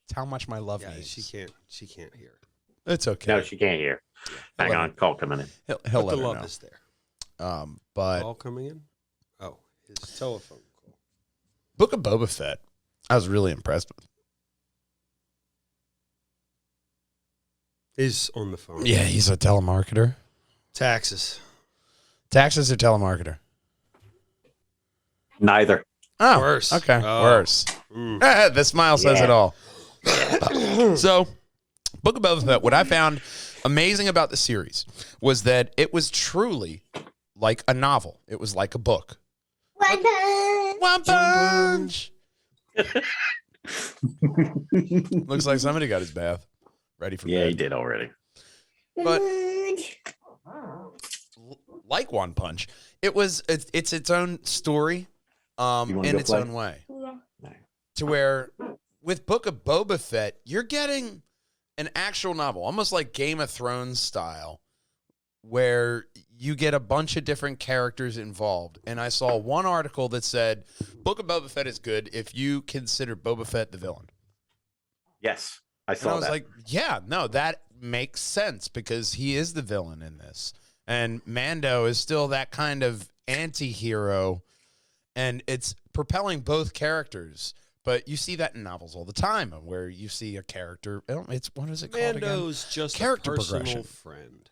Speaker 2: It's how much my love
Speaker 3: Yeah,
Speaker 2: means.
Speaker 3: she can't hear.
Speaker 2: It's okay.
Speaker 4: No, she can't hear. Hang
Speaker 2: Let
Speaker 4: on, call coming in.
Speaker 2: He'll
Speaker 3: But
Speaker 2: let
Speaker 3: the
Speaker 2: her
Speaker 3: love
Speaker 2: know.
Speaker 3: is there.
Speaker 2: But
Speaker 3: All coming in? Oh, his telephone call.
Speaker 2: Book of Boba Fett, I was really impressed with.
Speaker 3: Is on the phone.
Speaker 2: Yeah, he's a telemarketer.
Speaker 3: Taxes.
Speaker 2: Taxes or telemarketer?
Speaker 4: Neither.
Speaker 2: Oh,
Speaker 3: Worse.
Speaker 2: Okay,
Speaker 3: Oh.
Speaker 2: worse. The smile says it
Speaker 4: Yeah.
Speaker 2: all. So, Book of Boba Fett, what I found amazing about the series was that it was truly like a novel. It was like a book. One punch. Looks like somebody got his bath ready for
Speaker 4: Yeah,
Speaker 2: bed.
Speaker 4: he did already.
Speaker 2: But like One Punch, it's its own story
Speaker 4: You wanna
Speaker 2: in
Speaker 4: go
Speaker 2: its
Speaker 4: play?
Speaker 2: own way. To where with Book of Boba Fett, you're getting an actual novel, almost like Game of Thrones style, where you get a bunch of different characters involved. And I saw one article that said Book of Boba Fett is good if you consider Boba Fett the villain.
Speaker 4: Yes, I
Speaker 2: And
Speaker 4: saw
Speaker 2: I was
Speaker 4: that.
Speaker 2: like, yeah, no, that makes sense because he is the villain in this. And Mando is still that kind of anti-hero, and it's propelling both characters. But you see that in novels all the time where you see a character. It's what is it called again?
Speaker 3: Mando's just
Speaker 2: Character
Speaker 3: a personal
Speaker 2: progression.
Speaker 3: friend.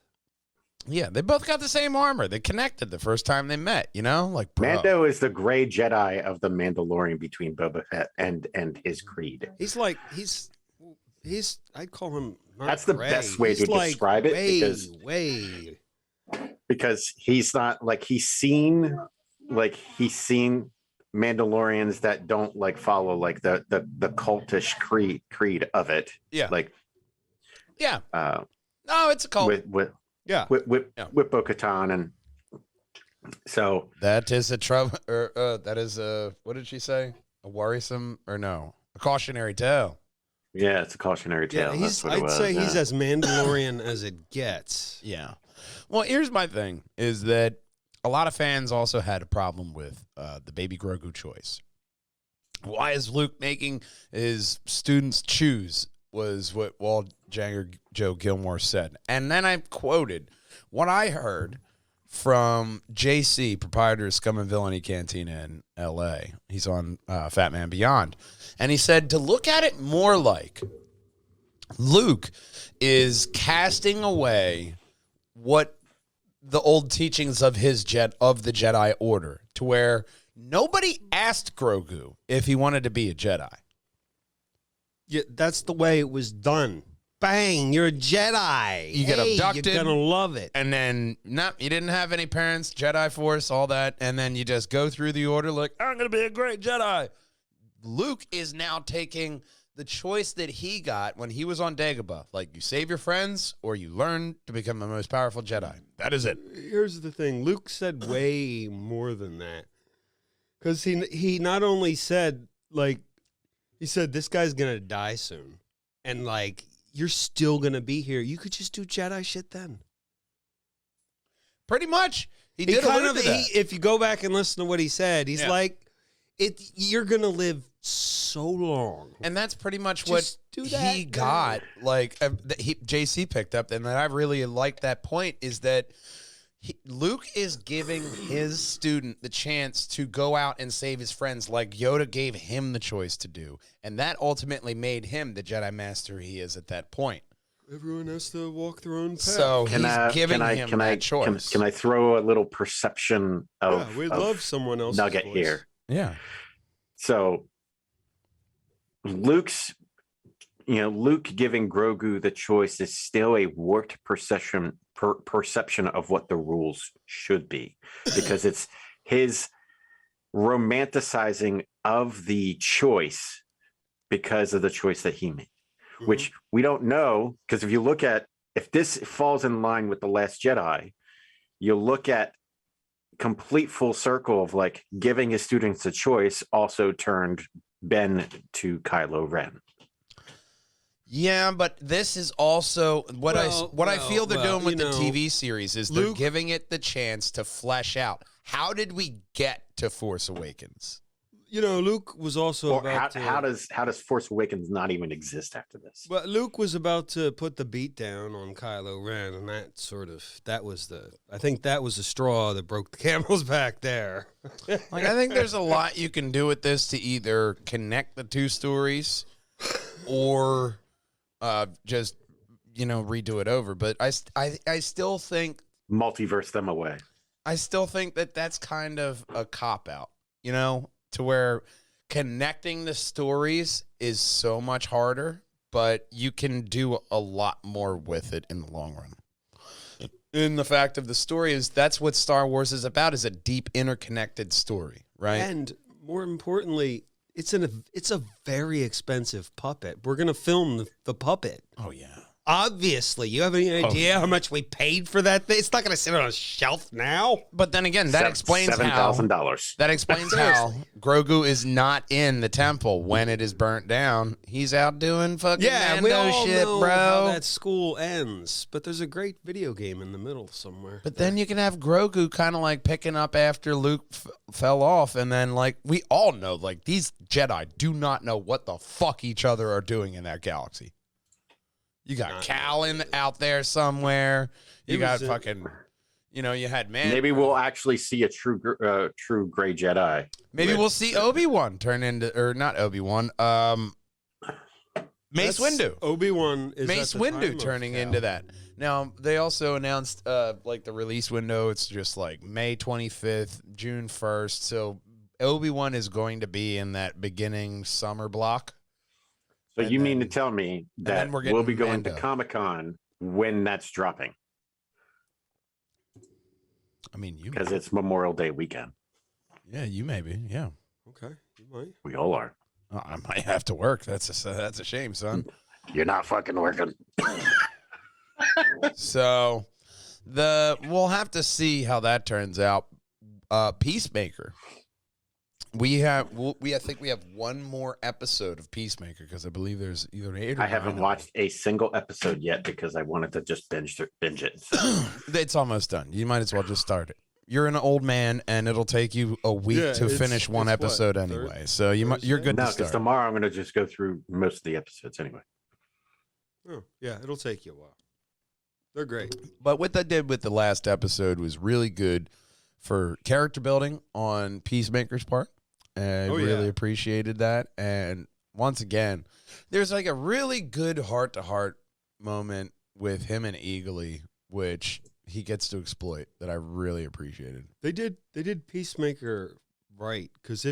Speaker 2: Yeah, they both got the same armor. They connected the first time they met, you know? Like, bro.
Speaker 4: Mando is the gray Jedi of the Mandalorian between Boba Fett and his creed.
Speaker 3: He's like he's I'd call him. Not
Speaker 4: That's the
Speaker 3: gray.
Speaker 4: best way
Speaker 3: He's
Speaker 4: to
Speaker 3: like
Speaker 4: describe it,
Speaker 3: way.
Speaker 4: because he's not like he's seen Mandalorians that don't like follow like the cultish creed of it.
Speaker 2: Yeah.
Speaker 4: Like
Speaker 2: Yeah. No, it's a cult.
Speaker 4: with
Speaker 3: Yeah.
Speaker 2: Yeah.
Speaker 4: Bo-Katan, and so
Speaker 2: That is a trouble. That is a, what did she say? A worrisome, or no, a cautionary tale.
Speaker 4: yeah, it's a cautionary tale.
Speaker 3: Yeah,
Speaker 4: That's what it
Speaker 3: I'd
Speaker 4: was,
Speaker 3: say he's
Speaker 4: yeah.
Speaker 3: as Mandalorian as it gets.
Speaker 2: Yeah. Well, here's my thing is that a lot of fans also had a problem with the Baby Grogu choice. Why is Luke making his students choose was what Walt Janger Joe Gilmore said. And then I quoted what I heard from JC, proprietor of Scum and Villainy Cantina in L.A. He's on Fat Man Beyond. And he said to look at it more like Luke is casting away what the old teachings of the Jedi Order, to where nobody asked Grogu if he wanted to be a Jedi.
Speaker 3: Yeah, that's the way it was done. bang, you're a Jedi.
Speaker 2: You get abducted.
Speaker 3: You're gonna love it.
Speaker 2: And then, you didn't have any parents, Jedi Force, all that. And then you just go through the order like, I'm going to be a great Jedi. Luke is now taking the choice that he got when he was on Dagobah. Like, you save your friends or you learn to become the most powerful Jedi. That is it.
Speaker 3: Here's the thing. Luke said way more than that. Because he not only said, like, he said, this guy's going to die soon. And, like, you're still going to be here. You could just do Jedi shit then.
Speaker 2: Pretty much. He
Speaker 3: He
Speaker 2: did
Speaker 3: kind
Speaker 2: allude
Speaker 3: of,
Speaker 2: to that.
Speaker 3: if you go back and listen to what he said, he's like, you're going to live so long.
Speaker 2: And that's pretty much
Speaker 3: Just
Speaker 2: what
Speaker 3: do that
Speaker 2: he
Speaker 3: now.
Speaker 2: got. Like, JC picked up, and that I really liked that point, is that Luke is giving his student the chance to go out and save his friends like Yoda gave him the choice to do. And that ultimately made him the Jedi Master he is at that point.
Speaker 3: Everyone has to walk their own path.
Speaker 2: So he's giving him that choice.
Speaker 4: Can I throw a little perception of
Speaker 3: we'd
Speaker 4: of
Speaker 3: love someone else's
Speaker 4: nugget
Speaker 3: voice.
Speaker 4: here?
Speaker 2: Yeah.
Speaker 4: So Luke giving Grogu the choice is still a warped perception of what the rules should be, because it's his romanticizing of the choice because of the choice that he made, which we don't know, because if this falls in line with The Last Jedi, you look at complete full circle of like giving his students a choice also turned Ben to Kylo Ren.
Speaker 2: Yeah, but this is also what I feel they're doing with the TV series is they're giving it the chance to flesh out. How did we get to Force Awakens?
Speaker 3: Luke was also
Speaker 4: how does Force Awakens not even exist after this?
Speaker 3: But Luke was about to put the beat down on Kylo Ren, and I think that was the straw that broke the camel's back there.
Speaker 2: Like, I think there's a lot you can do with this to either connect the two stories or just redo it over. But I still think
Speaker 4: multiverse them away.
Speaker 2: I still think that that's kind of a cop out, to where connecting the stories is so much harder, but you can do a lot more with it in the long run. And the fact of the story is that's what Star Wars is about, is a deep interconnected story, right?
Speaker 3: And more importantly, it's a very expensive puppet. We're going to film the puppet.
Speaker 2: Oh, yeah.
Speaker 3: Obviously, you have any idea how much we paid for that thing? It's not going to sit on a shelf now.
Speaker 2: But then again, that explains
Speaker 4: $7,000.
Speaker 2: That explains how Grogu is not in the temple when it is burnt down. He's out doing fucking
Speaker 3: we
Speaker 2: Mando
Speaker 3: all
Speaker 2: shit,
Speaker 3: know
Speaker 2: bro.
Speaker 3: how that school ends. But there's a great video game in the middle somewhere.
Speaker 2: But then you can have Grogu kind of like picking up after Luke fell off, and then like we all know, like these Jedi do not know what the fuck each other are doing in that galaxy. You got Cal out there somewhere. You got fucking, you had man.
Speaker 4: Maybe we'll actually see a true gray Jedi.
Speaker 2: Maybe we'll see Obi-Wan turn into, or not Obi-Wan, Mace Windu.
Speaker 3: Obi-Wan is
Speaker 2: Mace Windu turning into that. Now, they also announced like the release window. It's just like May 25th, June 1st. So Obi-Wan is going to be in that beginning summer block.
Speaker 4: So you mean to tell me that we'll be going to Comic-Con when that's dropping?
Speaker 2: I mean,
Speaker 4: because it's Memorial Day weekend.
Speaker 2: Yeah, you may be. Yeah.
Speaker 3: Okay, you might.
Speaker 4: We all are.
Speaker 2: I might have to work. That's a shame, son.
Speaker 4: You're not fucking working.
Speaker 2: So we'll have to see how that turns out. Peacemaker. I think we have one more episode of Peacemaker because I believe there's either 8 or 9.
Speaker 4: I haven't watched a single episode yet because I wanted to just binge it. So.
Speaker 2: It's almost done. You might as well just start it. You're an old man, and it'll take you a week to finish one episode anyway. So you're good to start.
Speaker 4: Because tomorrow I'm going to just go through most of the episodes anyway.
Speaker 3: Oh, yeah, it'll take you a while. They're great.
Speaker 2: But what they did with the last episode was really good for character building on Peacemaker's part. And really appreciated that. And once again, there's like a really good heart-to-heart moment with him and Eagly, which he gets to exploit, that I really appreciated.
Speaker 3: They did Peacemaker right, because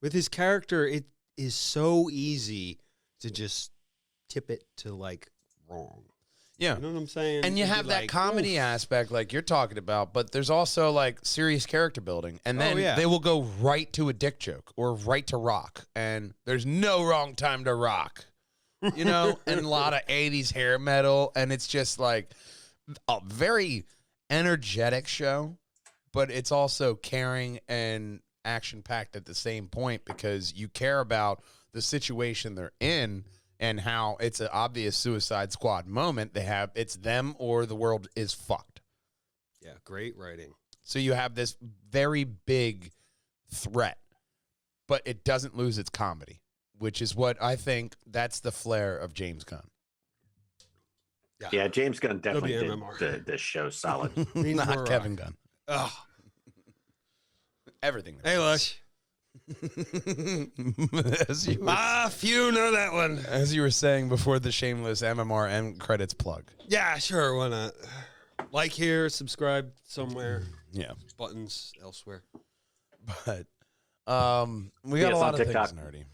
Speaker 3: with his character, it is so easy to just tip it to like wrong.
Speaker 2: Yeah.
Speaker 3: You know what I'm saying?
Speaker 2: And you
Speaker 3: It'd
Speaker 2: have
Speaker 3: be
Speaker 2: that
Speaker 3: like,
Speaker 2: comedy
Speaker 3: oof.
Speaker 2: aspect like you're talking about, but there's also like serious character building. And then
Speaker 3: yeah.
Speaker 2: they will go right to a dick joke or right to rock. And there's no wrong time to rock. You know, and a lot of 80s hair metal. And it's just like a very energetic show, but it's also caring and action-packed at the same point because you care about the situation they're in and how it's an obvious Suicide Squad moment. It's them or the world is fucked.
Speaker 3: Yeah, great writing.
Speaker 2: So you have this very big threat, but it doesn't lose its comedy, which is what I think that's the flair of James Gunn.
Speaker 4: Yeah, James Gunn definitely
Speaker 3: WMMR.
Speaker 4: did this show solid.
Speaker 3: Needs more
Speaker 2: Not
Speaker 3: rock.
Speaker 2: Kevin Gunn.
Speaker 3: Ugh.
Speaker 2: Everything.
Speaker 3: Hey, Lush. Few know that one.
Speaker 2: As you were saying before the shameless MMR end credits plug.
Speaker 3: Yeah, sure. Why not? Like here, subscribe somewhere.
Speaker 2: Yeah.
Speaker 3: Buttons elsewhere.
Speaker 2: But we got
Speaker 4: us
Speaker 2: a
Speaker 4: on
Speaker 2: lot of
Speaker 4: TikTok.
Speaker 2: things nerdy.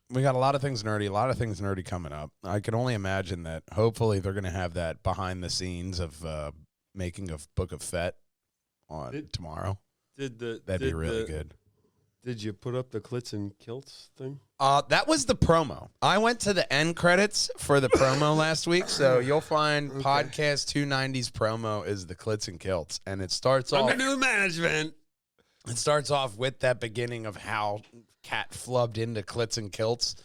Speaker 2: We got a lot of things nerdy coming up. I can only imagine that hopefully they're going to have that behind the scenes of making of Book of Fett on tomorrow. That'd be really good.
Speaker 3: Did you put up the Clits and Kilts thing?
Speaker 2: That was the promo. I went to the end credits for the promo last week, so you'll find Podcast 290's promo is the Clits and Kilts, and it starts off.
Speaker 3: Under new management.
Speaker 2: It starts off with that beginning of how Cat flubbed into Clits and Kilts,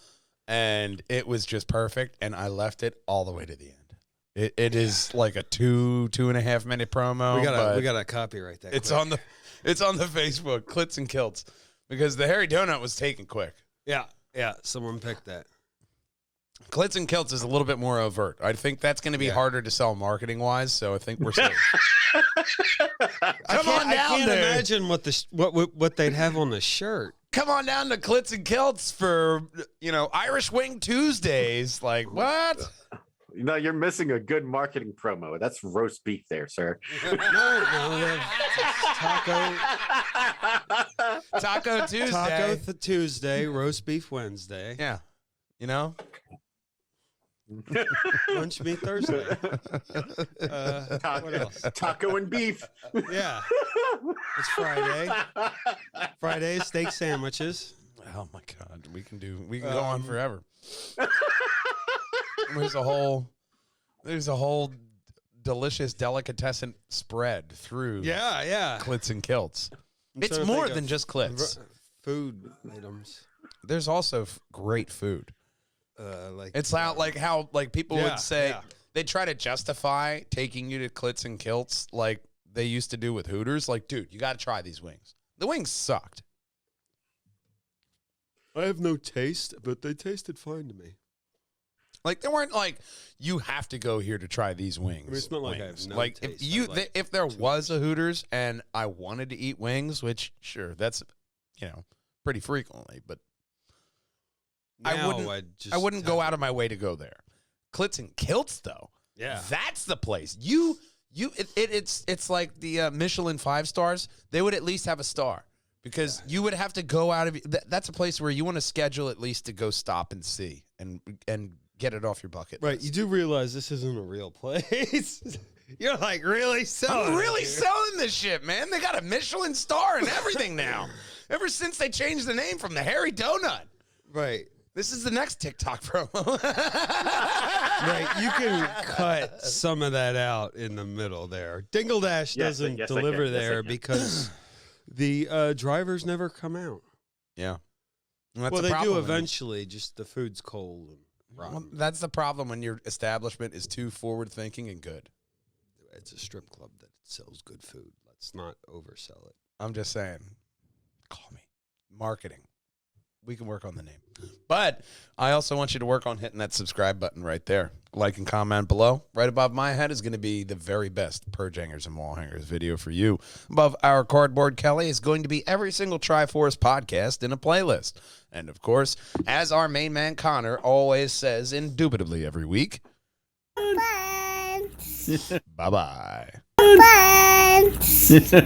Speaker 2: and it was just perfect, and I left it all the way to the end. It is like a 2.5 minute promo.
Speaker 3: We got to copyright that.
Speaker 2: It's
Speaker 3: quick.
Speaker 2: on the Facebook, Clits and Kilts, because the Harry Donut was taken quick.
Speaker 3: Yeah. Someone picked that.
Speaker 2: Clits and Kilts is a little bit more overt. I think that's going to be harder to sell marketing wise, so I think we're safe.
Speaker 3: I can't imagine what they'd have on the shirt.
Speaker 2: Come on down to Clits and Kilts for Irish Wing Tuesdays. Like what?
Speaker 4: You know, you're missing a good marketing promo. That's roast beef there, sir.
Speaker 3: No,
Speaker 2: Taco Tuesday.
Speaker 3: Taco Tuesday, roast beef Wednesday.
Speaker 2: Yeah,
Speaker 3: Lunch meat Thursday. What else?
Speaker 4: Taco and beef.
Speaker 3: Yeah. It's Friday. Friday, steak sandwiches.
Speaker 2: Oh my God, we can go on forever. There's a whole delicious delicatessen spread through.
Speaker 3: Yeah.
Speaker 2: Clits and Kilts.
Speaker 3: I'm
Speaker 2: It's
Speaker 3: trying to
Speaker 2: more
Speaker 3: think
Speaker 2: than
Speaker 3: of
Speaker 2: just clits.
Speaker 3: Food items.
Speaker 2: There's also great food.
Speaker 3: Like
Speaker 2: It's how people would say
Speaker 3: yeah.
Speaker 2: they try to justify taking you to Clits and Kilts like they used to do with Hooters. Like, dude, you got to try these wings. The wings sucked.
Speaker 3: I have no taste, but they tasted fine to me.
Speaker 2: Like, they weren't like, you have to go here to try these wings.
Speaker 3: I mean, it's not like I have
Speaker 2: wings.
Speaker 3: no
Speaker 2: Like,
Speaker 3: taste.
Speaker 2: if there was a Hooters and I wanted to eat wings, which, sure, that's, pretty frequently, but I wouldn't go out of my way to go there. Clits and Kilts, though.
Speaker 3: Yeah.
Speaker 2: That's the place. It's like the Michelin 5 stars. They would at least have a star because you would have to go out of. That's a place where you want to schedule at least to go stop and see and get it off your bucket.
Speaker 3: Right.
Speaker 2: list.
Speaker 3: You do realize this isn't a real place. You're like really selling.
Speaker 2: I'm really selling this shit, man. They got a Michelin star and everything now. Ever since they changed the name from the Harry Donut.
Speaker 3: Right.
Speaker 2: This is the next TikTok promo.
Speaker 3: Right, you can cut some of that out in the middle there. Dingle Dash doesn't deliver there because the drivers never come out.
Speaker 2: Yeah.
Speaker 3: Well, they do eventually, just the food's cold and rotten.
Speaker 2: Well, that's the problem when your establishment is too forward-thinking and good.
Speaker 3: It's a strip club that sells good food. Let's not oversell it.
Speaker 2: I'm just saying, call me. Marketing. We can work on the name. But I also want you to work on hitting that subscribe button right there. Like and comment below. Right above my head is going to be the very best Purge Hangers and Wall Hangers video for you. Above our cardboard Kelly is going to be every single Triforce podcast in a playlist. And of course, as our main man Connor always says indubitably every week,
Speaker 1: Buns.
Speaker 2: bye-bye.
Speaker 1: Buns.